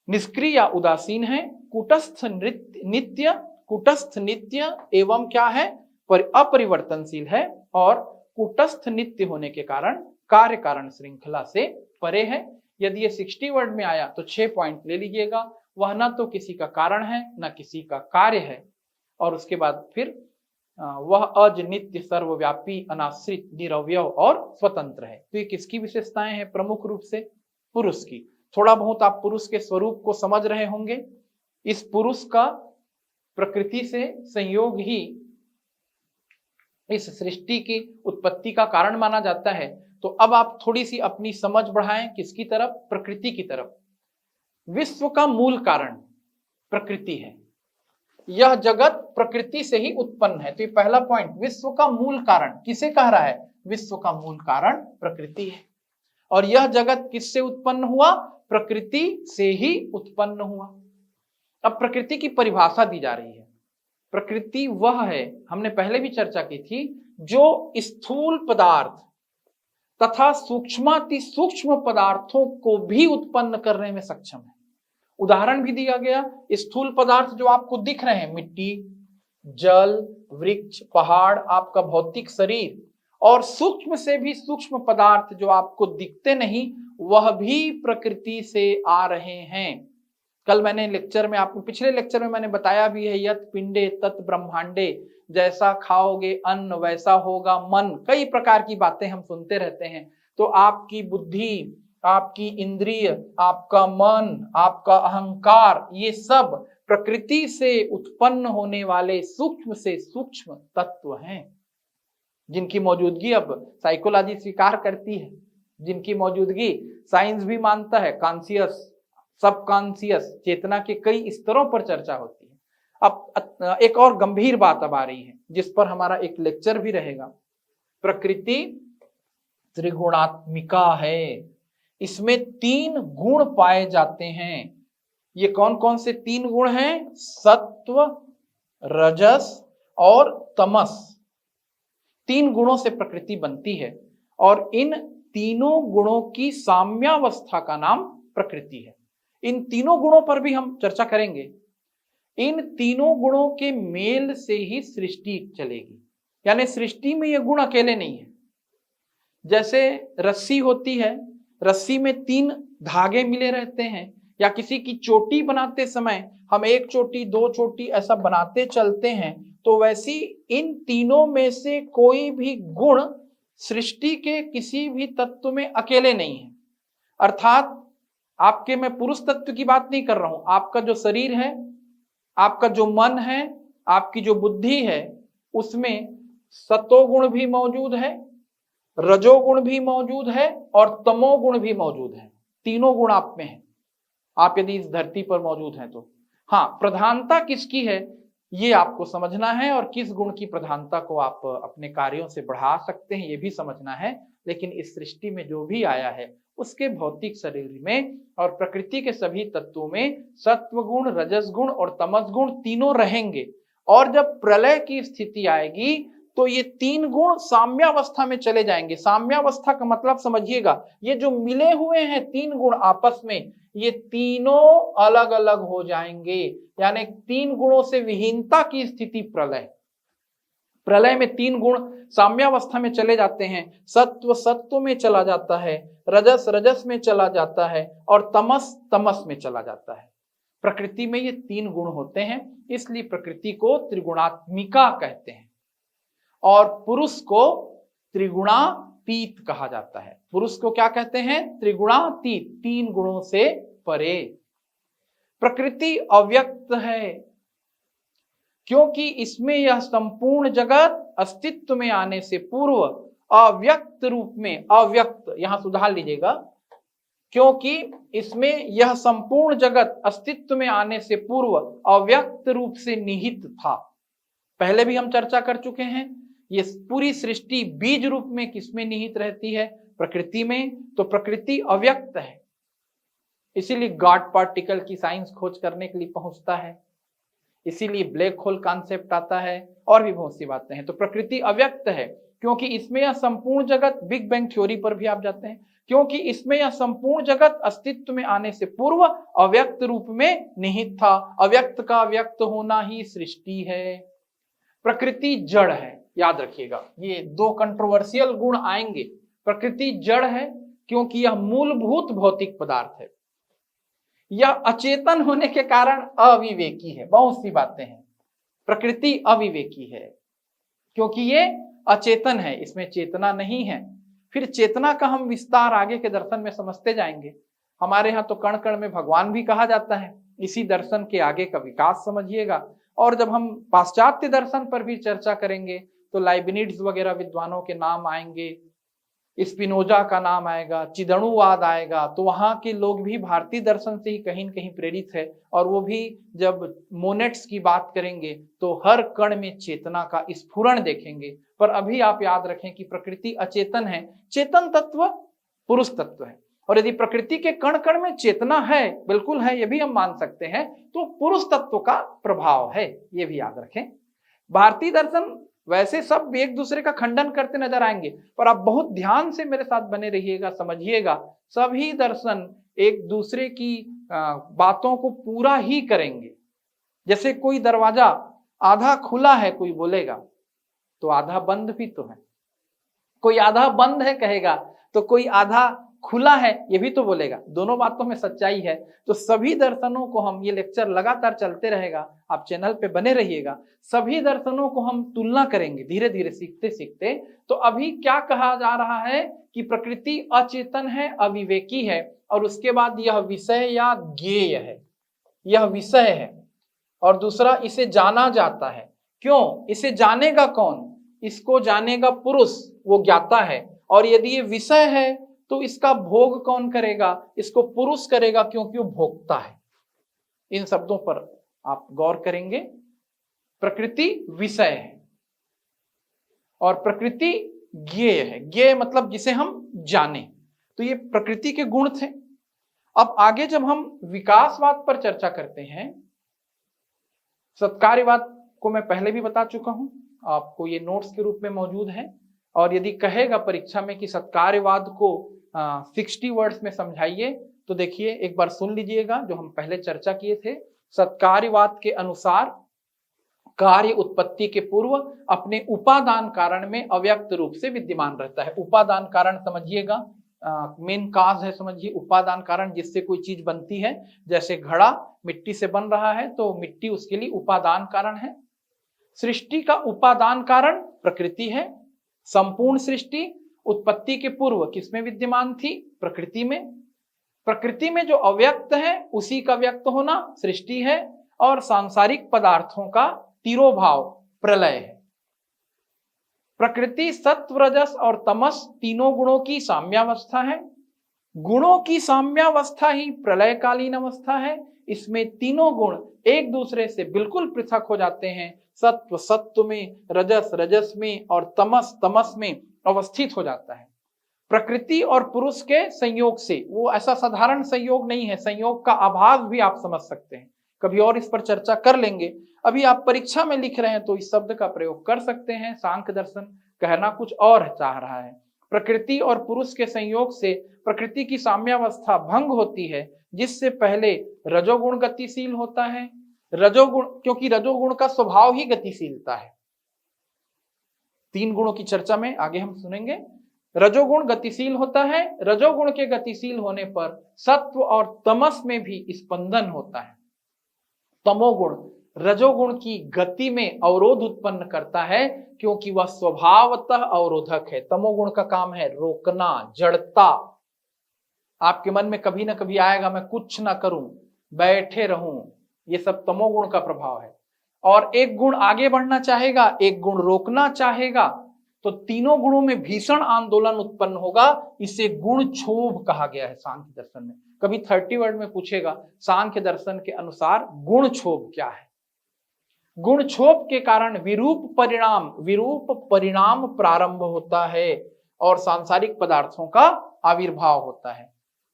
निष्क्रिय या उदासीन है, कुटस्थ नित्य, कुटस्थ नित्य एवं क्या है, अपरिवर्तनशील है, और कुटस्थ नित्य होने के कारण कार्य कारण श्रृंखला से परे है। यदि ये 60 वर्ड में आया तो 6 पॉइंट ले लीजिएगा। वह ना तो किसी का कारण है ना किसी का कार्य है। और उसके बाद फिर वह अज, नित्य, सर्वव्यापी, अनाश्रित, निरवयव और स्वतंत्र है। तो ये किसकी विशेषताएं हैं, प्रमुख रूप से पुरुष की। थोड़ा बहुत आप पुरुष के स्वरूप को समझ रहे होंगे। इस पुरुष का प्रकृति से संयोग ही इस सृष्टि की उत्पत्ति का कारण माना जाता है। तो अब आप थोड़ी सी अपनी समझ बढ़ाएं, किसकी तरफ, प्रकृति की तरफ। विश्व का मूल कारण प्रकृति है। यह जगत प्रकृति से ही उत्पन्न है। तो ये पहला पॉइंट, विश्व का मूल कारण किसे कह रहा है, विश्व का मूल कारण प्रकृति है। और यह जगत किससे उत्पन्न हुआ, प्रकृति से ही उत्पन्न हुआ। अब प्रकृति की परिभाषा दी जा रही है। प्रकृति वह है, हमने पहले भी चर्चा की थी, जो स्थूल पदार्थ तथा सूक्ष्माति सूक्ष्म पदार्थों को भी उत्पन्न करने में सक्षम है। उदाहरण भी दिया गया। स्थूल पदार्थ जो आपको दिख रहे हैं, मिट्टी, जल, वृक्ष, पहाड़, आपका भौतिक शरीर, और सूक्ष्म से भी सूक्ष्म पदार्थ जो आपको दिखते नहीं, वह भी प्रकृति से आ रहे हैं। कल मैंने लेक्चर में, आपको पिछले लेक्चर में मैंने बताया भी है, यत पिंडे तत् ब्रह्मांडे, जैसा खाओगे अन्न वैसा होगा मन। कई प्रकार की बातें हम सुनते रहते हैं। तो आपकी बुद्धि, आपकी इंद्रिय, आपका मन, आपका अहंकार, ये सब प्रकृति से उत्पन्न होने वाले सूक्ष्म से सूक्ष्म तत्व हैं, जिनकी मौजूदगी अब साइकोलॉजी स्वीकार करती है, जिनकी मौजूदगी साइंस भी मानता है। कॉन्शियस, सबकॉन्शियस, चेतना के कई स्तरों पर चर्चा होती है। अब एक और गंभीर बात अब आ रही है, जिस पर हमारा एक लेक्चर भी रहेगा। प्रकृति त्रिगुणात्मिका है। इसमें 3 गुण पाए जाते हैं। ये कौन कौन से 3 गुण हैं, सत्व, रजस और तमस। 3 गुणों से प्रकृति बनती है, और इन तीनों गुणों की साम्यावस्था का नाम प्रकृति है। इन तीनों गुणों पर भी हम चर्चा करेंगे। इन तीनों गुणों के मेल से ही सृष्टि चलेगी। यानी सृष्टि में ये गुण अकेले नहीं है। जैसे रस्सी होती है, रस्सी में 3 धागे मिले रहते हैं, या किसी की चोटी बनाते समय हम 1 चोटी 2 चोटी ऐसा बनाते चलते हैं, तो वैसी इन तीनों में से कोई भी गुण सृष्टि के किसी भी तत्व में अकेले नहीं है। अर्थात आपके, मैं पुरुष तत्व की बात नहीं कर रहा हूं, आपका जो शरीर है, आपका जो मन है, आपकी जो बुद्धि है, उसमें सतोगुण भी मौजूद है, रजोगुण भी मौजूद है और तमोगुण भी मौजूद है। तीनों गुण आप में है, आप यदि इस धरती पर मौजूद हैं तो। हाँ, प्रधानता किसकी है ये आपको समझना है, और किस गुण की प्रधानता को आप अपने कार्यों से बढ़ा सकते हैं ये भी समझना है। लेकिन इस सृष्टि में जो भी आया है उसके भौतिक शरीर में और प्रकृति के सभी तत्वों में सत्व गुण, रजस गुण और तमस गुण तीनों रहेंगे। और जब प्रलय की स्थिति आएगी तो ये तीन गुण साम्यावस्था में चले जाएंगे। साम्यावस्था का मतलब समझिएगा, ये जो मिले हुए हैं तीन गुण आपस में, ये तीनों अलग अलग हो जाएंगे। यानी तीन गुणों से विहीनता की स्थिति प्रलय। प्रलय में तीन गुण साम्यावस्था में चले जाते हैं, सत्व सत्व में चला जाता है, रजस रजस में चला जाता है और तमस तमस में चला जाता है। प्रकृति में ये तीन गुण होते हैं, इसलिए प्रकृति को त्रिगुणात्मिका कहते हैं और पुरुष को त्रिगुणातीत कहा जाता है। पुरुष को क्या कहते हैं? त्रिगुणातीत, तीन गुणों से परे। प्रकृति अव्यक्त है क्योंकि इसमें यह संपूर्ण जगत अस्तित्व में आने से पूर्व अव्यक्त रूप में, अव्यक्त यहां सुधार लीजिएगा, क्योंकि इसमें यह संपूर्ण जगत अस्तित्व में आने से पूर्व अव्यक्त रूप से निहित था। पहले भी हम चर्चा कर चुके हैं, ये पूरी सृष्टि बीज रूप में किसमें निहित रहती है? प्रकृति में। तो प्रकृति अव्यक्त है, इसीलिए गॉड पार्टिकल की साइंस खोज करने के लिए पहुंचता है, इसीलिए ब्लैक होल कॉन्सेप्ट आता है और भी बहुत सी बातें हैं। तो प्रकृति अव्यक्त है क्योंकि इसमें यह संपूर्ण जगत, बिग बैंग थ्योरी पर भी आप जाते हैं, क्योंकि इसमें यह संपूर्ण जगत अस्तित्व में आने से पूर्व अव्यक्त रूप में निहित था। अव्यक्त का व्यक्त होना ही सृष्टि है। प्रकृति जड़ है, याद रखिएगा, ये दो कंट्रोवर्शियल गुण आएंगे। प्रकृति जड़ है क्योंकि यह मूलभूत भौतिक पदार्थ है, यह अचेतन होने के कारण अविवेकी है। बहुत सी बातें हैं, प्रकृति अविवेकी है क्योंकि ये अचेतन है, इसमें चेतना नहीं है। फिर चेतना का हम विस्तार आगे के दर्शन में समझते जाएंगे। हमारे यहाँ तो कण कण में भगवान भी कहा जाता है, इसी दर्शन के आगे का विकास समझिएगा। और जब हम पाश्चात्य दर्शन पर भी चर्चा करेंगे तो लाइबनिट्ज वगैरह विद्वानों के नाम आएंगे, स्पिनोजा का नाम आएगा, चिदणुवाद आएगा। तो वहां के लोग भी भारतीय दर्शन से ही कहीं न कहीं प्रेरित है, और वो भी जब मोनेट्स की बात करेंगे तो हर कण में चेतना का स्फुरण देखेंगे। पर अभी आप याद रखें कि प्रकृति अचेतन है, चेतन तत्व पुरुष तत्व है। और यदि प्रकृति के कण कण में चेतना है, बिल्कुल है, ये भी हम मान सकते हैं, तो पुरुष तत्व का प्रभाव है, ये भी याद रखें। भारतीय दर्शन वैसे सब एक दूसरे का खंडन करते नजर आएंगे, पर आप बहुत ध्यान से मेरे साथ बने रहिएगा, समझिएगा, सभी दर्शन एक दूसरे की बातों को पूरा ही करेंगे। जैसे कोई दरवाजा आधा खुला है कोई बोलेगा तो आधा बंद भी तो है, कोई आधा बंद है कहेगा तो कोई आधा खुला है ये भी तो बोलेगा, दोनों बातों में सच्चाई है। तो सभी दर्शनों को हम, ये लेक्चर लगातार चलते रहेगा, आप चैनल पे बने रहिएगा, सभी दर्शनों को हम तुलना करेंगे धीरे धीरे सीखते सीखते। तो अभी क्या कहा जा रहा है कि प्रकृति अचेतन है, अविवेकी है, और उसके बाद यह विषय या ज्ञेय है, यह विषय है, और दूसरा इसे जाना जाता है। क्यों? इसे जानेगा कौन? इसको जानेगा पुरुष, वो ज्ञाता है। और यदि ये विषय है तो इसका भोग कौन करेगा? इसको पुरुष करेगा क्योंकि वो भोगता है। इन शब्दों पर आप गौर करेंगे। प्रकृति विषय है और प्रकृति ज्ञेय है। ज्ञेय मतलब जिसे हम जाने। तो ये प्रकृति के गुण थे। अब आगे जब हम विकासवाद पर चर्चा करते हैं, सत्कार्यवाद को मैं पहले भी बता चुका हूं, आपको ये नोट्स के रूप में मौजूद है। और यदि कहेगा परीक्षा में कि सत्कार्यवाद को 60 वर्ड्स में समझाइए, तो देखिए एक बार सुन लीजिएगा जो हम पहले चर्चा किए थे। सत्कार्यवाद के अनुसार कार्य उत्पत्ति के पूर्व अपने उपादान कारण में अव्यक्त रूप से विद्यमान रहता है। उपादान कारण समझिएगा, मेन काज है, समझिए उपादान कारण जिससे कोई चीज बनती है। जैसे घड़ा मिट्टी से बन रहा है तो मिट्टी उसके लिए उपादान कारण है। सृष्टि का उपादान कारण प्रकृति है, संपूर्ण सृष्टि, उत्पत्ति के पूर्व किसमें विद्यमान थी? प्रकृति में। प्रकृति में जो अव्यक्त है उसी का व्यक्त होना सृष्टि है, और सांसारिक पदार्थों का तिरोभाव प्रलय है। प्रकृति सत्व, रजस और तमस तीनों गुणों की साम्यावस्था है। गुणों की साम्यावस्था ही प्रलयकालीन अवस्था है। इसमें तीनों गुण एक दूसरे से बिल्कुल पृथक हो जाते हैं। सत्व सत्व में, रजस रजस में और तमस तमस में अवस्थित हो जाता है। प्रकृति और पुरुष के संयोग से, वो ऐसा साधारण संयोग नहीं है, संयोग का अभाव भी आप समझ सकते हैं, कभी और इस पर चर्चा कर लेंगे। अभी आप परीक्षा में लिख रहे हैं तो इस शब्द का प्रयोग कर सकते हैं। सांख्य दर्शन कहना कुछ और चाह रहा है। प्रकृति और पुरुष के संयोग से प्रकृति की साम्यावस्था भंग होती है, जिससे पहले रजोगुण गतिशील होता है। रजोगुण, क्योंकि रजोगुण का स्वभाव ही गतिशीलता है। 3 गुणों की चर्चा में आगे हम सुनेंगे। रजोगुण गतिशील होता है। रजोगुण के गतिशील होने पर सत्व और तमस में भी स्पंदन होता है। तमोगुण रजोगुण की गति में अवरोध उत्पन्न करता है, क्योंकि वह स्वभावतः अवरोधक है। तमोगुण का काम है रोकना, जड़ता। आपके मन में कभी ना कभी आएगा मैं कुछ ना करूं, बैठे रहूं, ये सब तमोगुण का प्रभाव है। और एक गुण आगे बढ़ना चाहेगा, एक गुण रोकना चाहेगा, तो तीनों गुणों में भीषण आंदोलन उत्पन्न होगा। इसे गुण क्षोभ कहा गया है सांख्य दर्शन में। कभी 30 वर्ड में पूछेगा सांख्य दर्शन के अनुसार गुण क्षोभ क्या है। गुण क्षोभ के कारण विरूप परिणाम प्रारंभ होता है और सांसारिक पदार्थों का आविर्भाव होता है।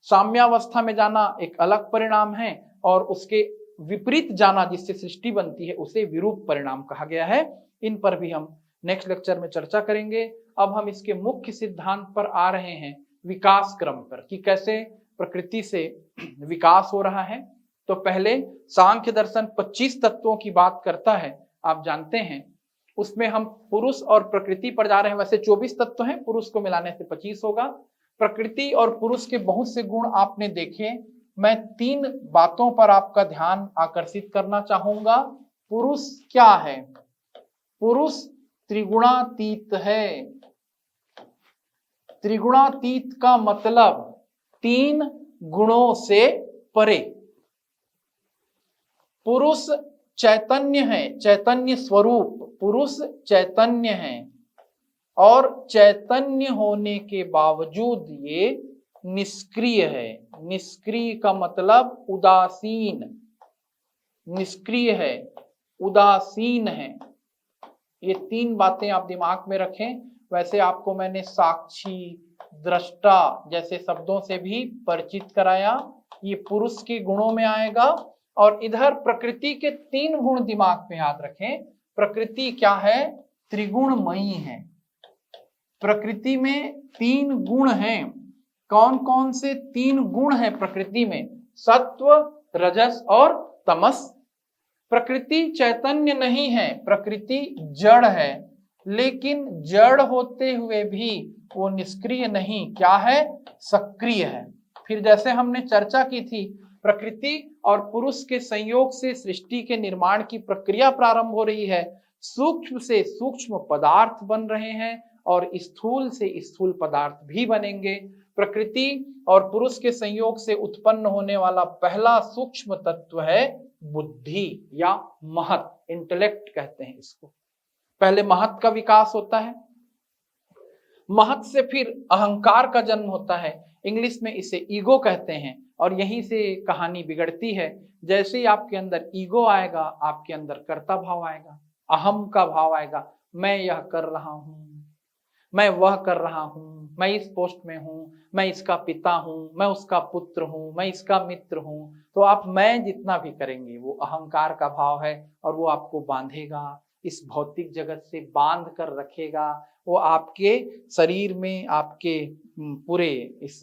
साम्यावस्था में जाना एक अलग परिणाम है, और उसके विपरीत जाना जिससे सृष्टि बनती है उसे विरूप परिणाम कहा गया है। इन पर भी हम नेक्स्ट लेक्चर में चर्चा करेंगे। अब हम इसके मुख्य सिद्धांत पर आ रहे हैं, विकास क्रम पर, कि कैसे प्रकृति से विकास हो रहा है। तो पहले सांख्य दर्शन 25 तत्वों की बात करता है, आप जानते हैं। उसमें हम पुरुष और प्रकृति पर जा रहे हैं। वैसे 24 तत्व हैं, पुरुष को मिलाने से 25 होगा। प्रकृति और पुरुष के बहुत से गुण आपने देखे। मैं 3 बातों पर आपका ध्यान आकर्षित करना चाहूंगा। पुरुष क्या है? पुरुष त्रिगुणातीत है। त्रिगुणातीत का मतलब 3 गुणों से परे। पुरुष चैतन्य है, चैतन्य स्वरूप। पुरुष चैतन्य है, और चैतन्य होने के बावजूद ये निष्क्रिय है। निष्क्रिय का मतलब उदासीन। निष्क्रिय है, उदासीन है। ये 3 बातें आप दिमाग में रखें। वैसे आपको मैंने साक्षी, दृष्टा जैसे शब्दों से भी परिचित कराया। ये पुरुष के गुणों में आएगा। और इधर प्रकृति के 3 गुण दिमाग में याद रखें। प्रकृति क्या है? त्रिगुणमयी है। प्रकृति में 3 गुण हैं। कौन कौन से 3 गुण हैं प्रकृति में? सत्व, रजस और तमस। प्रकृति चैतन्य नहीं है, प्रकृति जड़ है। लेकिन जड़ होते हुए भी वो निष्क्रिय नहीं, क्या है? सक्रिय है। फिर जैसे हमने चर्चा की थी, प्रकृति और पुरुष के संयोग से सृष्टि के निर्माण की प्रक्रिया प्रारंभ हो रही है। सूक्ष्म से सूक्ष्म पदार्थ बन रहे हैं और स्थूल से स्थूल पदार्थ भी बनेंगे। प्रकृति और पुरुष के संयोग से उत्पन्न होने वाला पहला सूक्ष्म तत्व है बुद्धि या महत, इंटेलेक्ट कहते हैं इसको। पहले महत का विकास होता है, महत से फिर अहंकार का जन्म होता है। इंग्लिश में इसे ईगो कहते हैं, और यहीं से कहानी बिगड़ती है। जैसे ही आपके अंदर ईगो आएगा, आपके अंदर कर्ता भाव आएगा, अहम का भाव आएगा। मैं यह कर रहा हूं, मैं वह कर रहा हूं, मैं इस पोस्ट में हूं, मैं इसका पिता हूं, मैं उसका पुत्र हूं, मैं इसका मित्र हूं। तो आप मैं जितना भी करेंगे वो अहंकार का भाव है, और वो आपको बांधेगा, इस भौतिक जगत से बांध कर रखेगा। वो आपके शरीर में, आपके पूरे इस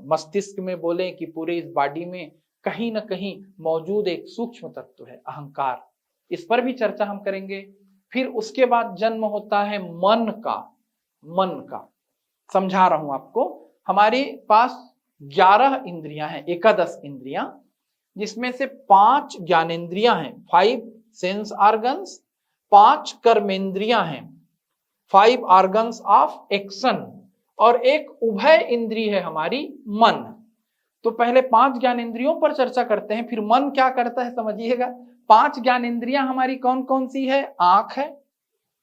मस्तिष्क में, बोले कि पूरे इस बॉडी में कहीं ना कहीं मौजूद एक सूक्ष्म तत्व है अहंकार। इस पर भी चर्चा हम करेंगे। फिर उसके बाद जन्म होता है मन का। मन का समझा रहा हूं आपको। हमारे पास 11 इंद्रियां हैं, 11 इंद्रियां, जिसमें से 5 ज्ञानेंद्रियां हैं, 5 सेंस ऑर्गन्स, 5 कर्मेंद्रियां हैं, 5 ऑर्गन्स ऑफ एक्शन, और एक उभय इंद्रिय है हमारी मन। तो पहले 5 ज्ञानेंद्रियों पर चर्चा करते हैं, फिर मन क्या करता है समझिएगा। 5 ज्ञानेंद्रियां हमारी कौन कौन सी है? आंख है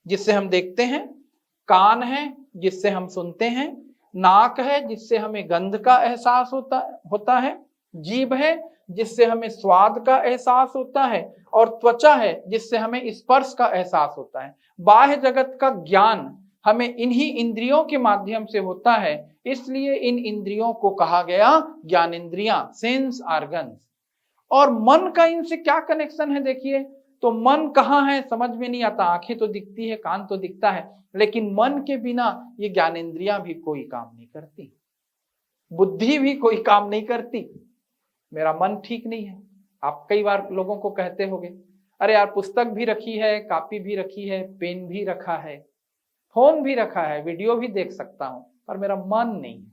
जिससे हम देखते हैं, कान है जिससे हम सुनते हैं, नाक है जिससे हमें गंध का एहसास होता है, जीभ है जिससे हमें स्वाद का एहसास होता है, और त्वचा है जिससे हमें स्पर्श का एहसास होता है। बाह्य जगत का ज्ञान हमें इन्हीं इंद्रियों के माध्यम से होता है, इसलिए इन इंद्रियों को कहा गया ज्ञानेंद्रियां, सेंस ऑर्गन्स। और मन का इनसे क्या कनेक्शन है देखिए। तो मन कहाँ है समझ में नहीं आता। आंखें तो दिखती है, कान तो दिखता है, लेकिन मन के बिना ये ज्ञानेंद्रियां भी कोई काम नहीं करती, बुद्धि भी कोई काम नहीं करती। मेरा मन ठीक नहीं है। आप कई बार लोगों को कहते होंगे, अरे यार पुस्तक भी रखी है, कॉपी भी रखी है, पेन भी रखा है, फोन भी रखा है, वीडियो भी देख सकता हूं, पर मेरा मन नहीं है।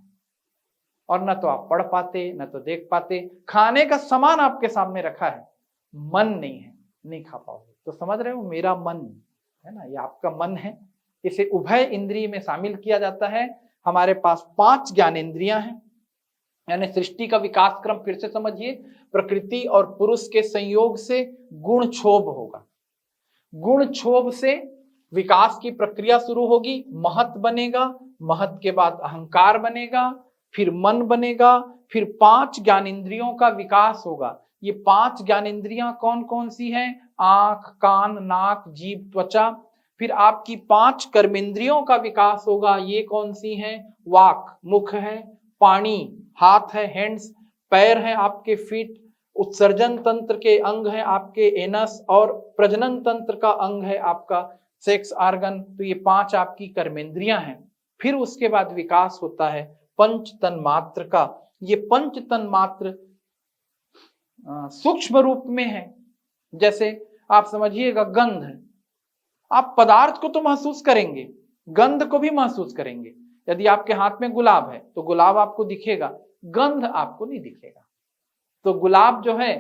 और न तो आप पढ़ पाते, न तो देख पाते। खाने का सामान आपके सामने रखा है, मन नहीं है, नहीं खा पाओगे। तो समझ रहे हो, मेरा मन है ना, ये आपका मन है। इसे उभय इंद्रिय में शामिल किया जाता है। हमारे पास 5 ज्ञानेंद्रियां हैं, यानी सृष्टि का विकास क्रम फिर से समझिए। प्रकृति और पुरुष के संयोग से गुण क्षोभ होगा, गुण क्षोभ से विकास की प्रक्रिया शुरू होगी। महत बनेगा, महत के बाद अहंकार बनेगा, फिर मन बनेगा, फिर 5 ज्ञानेंद्रियों का विकास होगा। ये 5 ज्ञानेंद्रियां कौन कौन सी हैं? आंख, कान, नाक, जीभ, त्वचा। फिर आपकी 5 कर्मेंद्रियों का विकास होगा। ये कौन सी हैं? वाक मुख है, पाणी हाथ है, हैंड्स, पैर है आपके फीट, उत्सर्जन तंत्र के अंग है आपके एनस, और प्रजनन तंत्र का अंग है आपका सेक्स ऑर्गन। तो ये 5 आपकी कर्मेंद्रियां हैं। फिर उसके बाद विकास होता है पंच तन्मात्र का। ये पंच तन्मात्र सूक्ष्म रूप में है। जैसे आप समझिएगा गंध, आप पदार्थ को तो महसूस करेंगे, गंध को भी महसूस करेंगे। यदि आपके हाथ में गुलाब है तो गुलाब आपको दिखेगा, गंध आपको नहीं दिखेगा। तो गुलाब जो है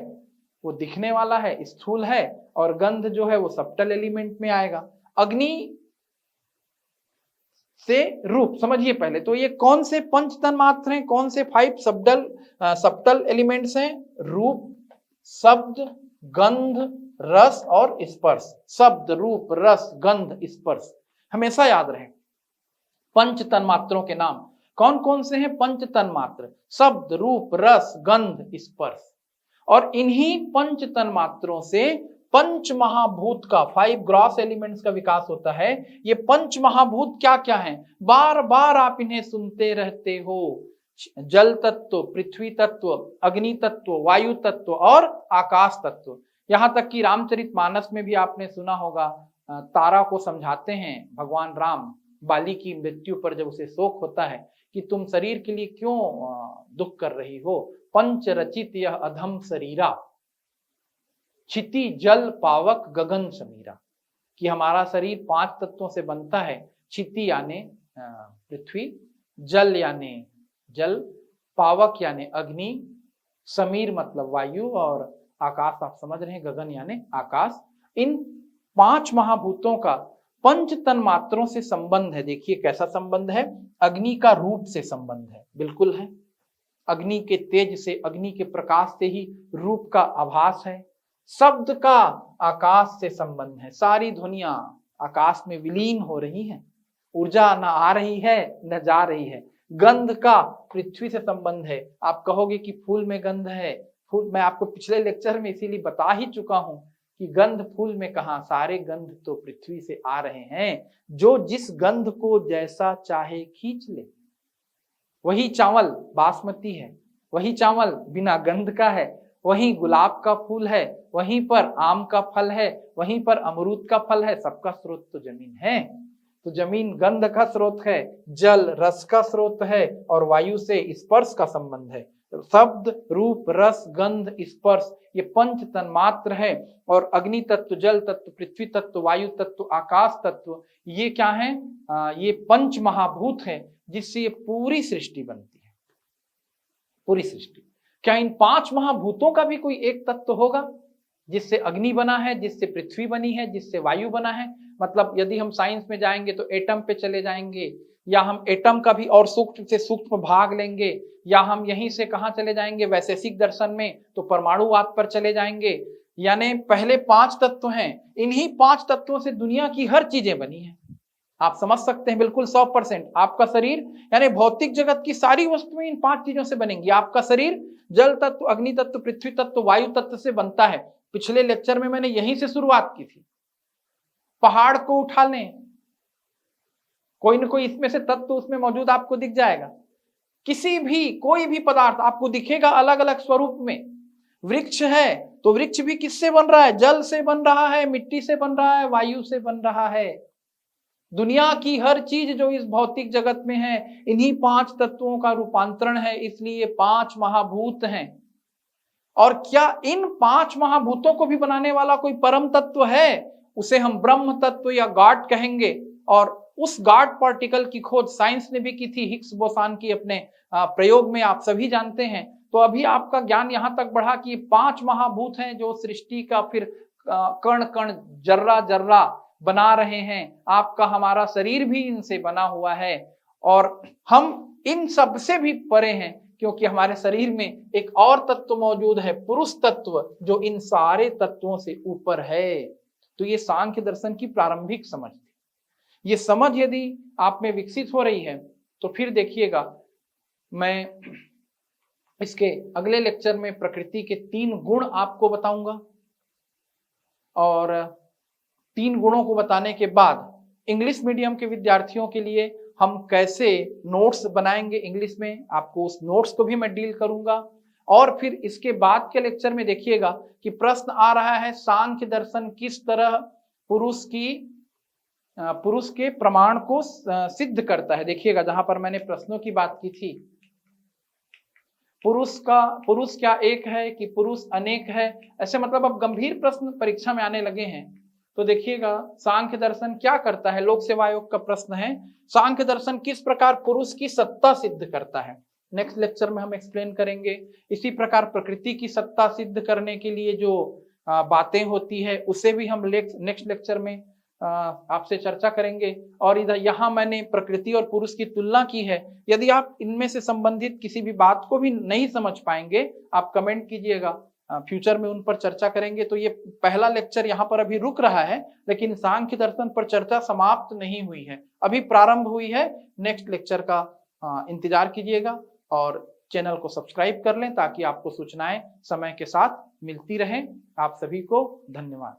वो दिखने वाला है, स्थूल है, और गंध जो है वो सब्टल एलिमेंट में आएगा। अग्नि से रूप समझिए पहले। तो ये कौन से पंच तन्मात्र हैं, कौन से 5 सब्टल एलिमेंट्स हैं? रूप, शब्द, गंध, रस और स्पर्श। शब्द, रूप, रस, गंध, स्पर्श, हमेशा याद रहे। पंच तन्मात्रों के नाम कौन कौन से हैं? पंच तन्मात्र, शब्द, रूप, रस, गंध, स्पर्श। और इन्हीं पंच तन्मात्रों से पंच महाभूत का, 5 ग्रॉस एलिमेंट्स का विकास होता है। ये पंच महाभूत क्या क्या हैं? बार बार आप इन्हें सुनते रहते हो। जल तत्व, पृथ्वी तत्व, अग्नि तत्व, वायु तत्व और आकाश तत्व। यहां तक कि रामचरितमानस में भी आपने सुना होगा, तारा को समझाते हैं भगवान राम बाली की मृत्यु पर, जब उसे शोक होता है कि तुम शरीर के लिए क्यों दुख कर रही हो। पंच रचित यह अधम शरीरा, क्षिति जल पावक गगन समीरा। कि हमारा शरीर 5 तत्वों से बनता है। क्षिति यानी पृथ्वी, जल यानी जल, पावक यानी अग्नि, समीर मतलब वायु, और आकाश आप समझ रहे हैं, गगन यानी आकाश। इन 5 महाभूतों का पंच तन्मात्रों से संबंध है। देखिए कैसा संबंध है। अग्नि का रूप से संबंध है, बिल्कुल है। अग्नि के तेज से, अग्नि के प्रकाश से ही रूप का आभास है। शब्द का आकाश से संबंध है, सारी ध्वनियां आकाश में विलीन हो रही हैं, ऊर्जा न आ रही है न जा रही है। गंध का पृथ्वी से संबंध है। आप कहोगे कि फूल में गंध है, फूल, मैं आपको पिछले लेक्चर में इसीलिए बता ही चुका हूं कि गंध फूल में कहां, सारे गंध तो पृथ्वी से आ रहे हैं। जो जिस गंध को जैसा चाहे खींच ले। वही चावल बासमती है, वही चावल बिना गंध का है, वहीं गुलाब का फूल है, वहीं पर आम का फल है, वहीं पर अमरूद का फल है। सबका स्रोत तो जमीन है। तो जमीन गंध का स्रोत है, जल रस का स्रोत है, और वायु से स्पर्श का संबंध है। शब्द, रूप, रस, गंध, स्पर्श, ये पंच तन्मात्र है। और अग्नि तत्व, जल तत्व, पृथ्वी तत्व, वायु तत्व, आकाश तत्व, ये क्या है? ये पंच महाभूत है, जिससे ये पूरी सृष्टि बनती है, पूरी सृष्टि। क्या इन 5 महाभूतों का भी कोई एक तत्व होगा जिससे अग्नि बना है, जिससे पृथ्वी बनी है, जिससे वायु बना है? मतलब यदि हम साइंस में जाएंगे तो एटम पे चले जाएंगे, या हम एटम का भी और सूक्ष्म से सूक्ष्म भाग लेंगे, या हम यहीं से कहां चले जाएंगे वैशेषिक दर्शन में तो परमाणुवाद पर चले जाएंगे। यानी पहले 5 तत्व हैं, इन्हीं 5 तत्वों से दुनिया की हर चीजें बनी हैं। आप समझ सकते हैं बिल्कुल 100%। आपका शरीर यानी भौतिक जगत की सारी वस्तुएं इन 5 चीजों से बनेंगी। आपका शरीर जल तत्व, अग्नि तत्व, पृथ्वी तत्व, वायु तत्व से बनता है। पिछले लेक्चर में मैंने यहीं से शुरुआत की थी। पहाड़ को उठा लें, कोई ना कोई इसमें से तत्व उसमें मौजूद आपको दिख जाएगा। किसी भी कोई भी पदार्थ आपको दिखेगा अलग अलग स्वरूप में। वृक्ष है तो वृक्ष भी किससे बन रहा है? जल से बन रहा है, मिट्टी से बन रहा है, वायु से बन रहा है। दुनिया की हर चीज जो इस भौतिक जगत में है इन्हीं 5 तत्वों का रूपांतरण है, इसलिए 5 महाभूत हैं। और क्या इन 5 महाभूतों को भी बनाने वाला कोई परम तत्व है? उसे हम ब्रह्म तत्व या गॉड कहेंगे। और उस गॉड पार्टिकल की खोज साइंस ने भी की थी, हिग्स बोसान की अपने प्रयोग में, आप सभी जानते हैं। तो अभी आपका ज्ञान यहां तक बढ़ा कि 5 महाभूत हैं जो सृष्टि का फिर कण कण, जर्रा जर्रा बना रहे हैं। आपका हमारा शरीर भी इनसे बना हुआ है और हम इन सब से भी परे हैं, क्योंकि हमारे शरीर में एक और तत्व मौजूद है, पुरुष तत्व, जो इन सारे तत्वों से ऊपर है। तो ये सांख्य दर्शन की प्रारंभिक समझ थी। ये समझ यदि आप में विकसित हो रही है तो फिर देखिएगा, मैं इसके अगले लेक्चर में प्रकृति के 3 गुण आपको बताऊंगा। और 3 गुणों को बताने के बाद इंग्लिश मीडियम के विद्यार्थियों के लिए हम कैसे नोट्स बनाएंगे इंग्लिश में, आपको उस नोट्स को भी मैं डील करूंगा। और फिर इसके बाद के लेक्चर में देखिएगा कि प्रश्न आ रहा है, सांख्य दर्शन किस तरह पुरुष के प्रमाण को सिद्ध करता है। देखिएगा जहां पर मैंने प्रश्नों की बात की थी, पुरुष क्या एक है कि पुरुष अनेक है, ऐसे मतलब अब गंभीर प्रश्न परीक्षा में आने लगे हैं। तो देखिएगा सांख्य दर्शन क्या करता है, लोक सेवा आयोग का प्रश्न है, सांख्य दर्शन किस प्रकार पुरुष की सत्ता सिद्ध करता है। नेक्स्ट लेक्चर में हम एक्सप्लेन करेंगे। इसी प्रकार प्रकृति की सत्ता सिद्ध करने के लिए जो बातें होती है उसे भी हम नेक्स्ट लेक्चर में आपसे चर्चा करेंगे। और इधर यहाँ मैंने प्रकृति और पुरुष की तुलना की है। यदि आप इनमें से संबंधित किसी भी बात को भी नहीं समझ पाएंगे, आप कमेंट कीजिएगा, फ्यूचर में उन पर चर्चा करेंगे। तो ये पहला लेक्चर यहाँ पर अभी रुक रहा है, लेकिन सांख्य दर्शन पर चर्चा समाप्त नहीं हुई है, अभी प्रारंभ हुई है। नेक्स्ट लेक्चर का इंतजार कीजिएगा और चैनल को सब्सक्राइब कर लें ताकि आपको सूचनाएं समय के साथ मिलती रहें। आप सभी को धन्यवाद।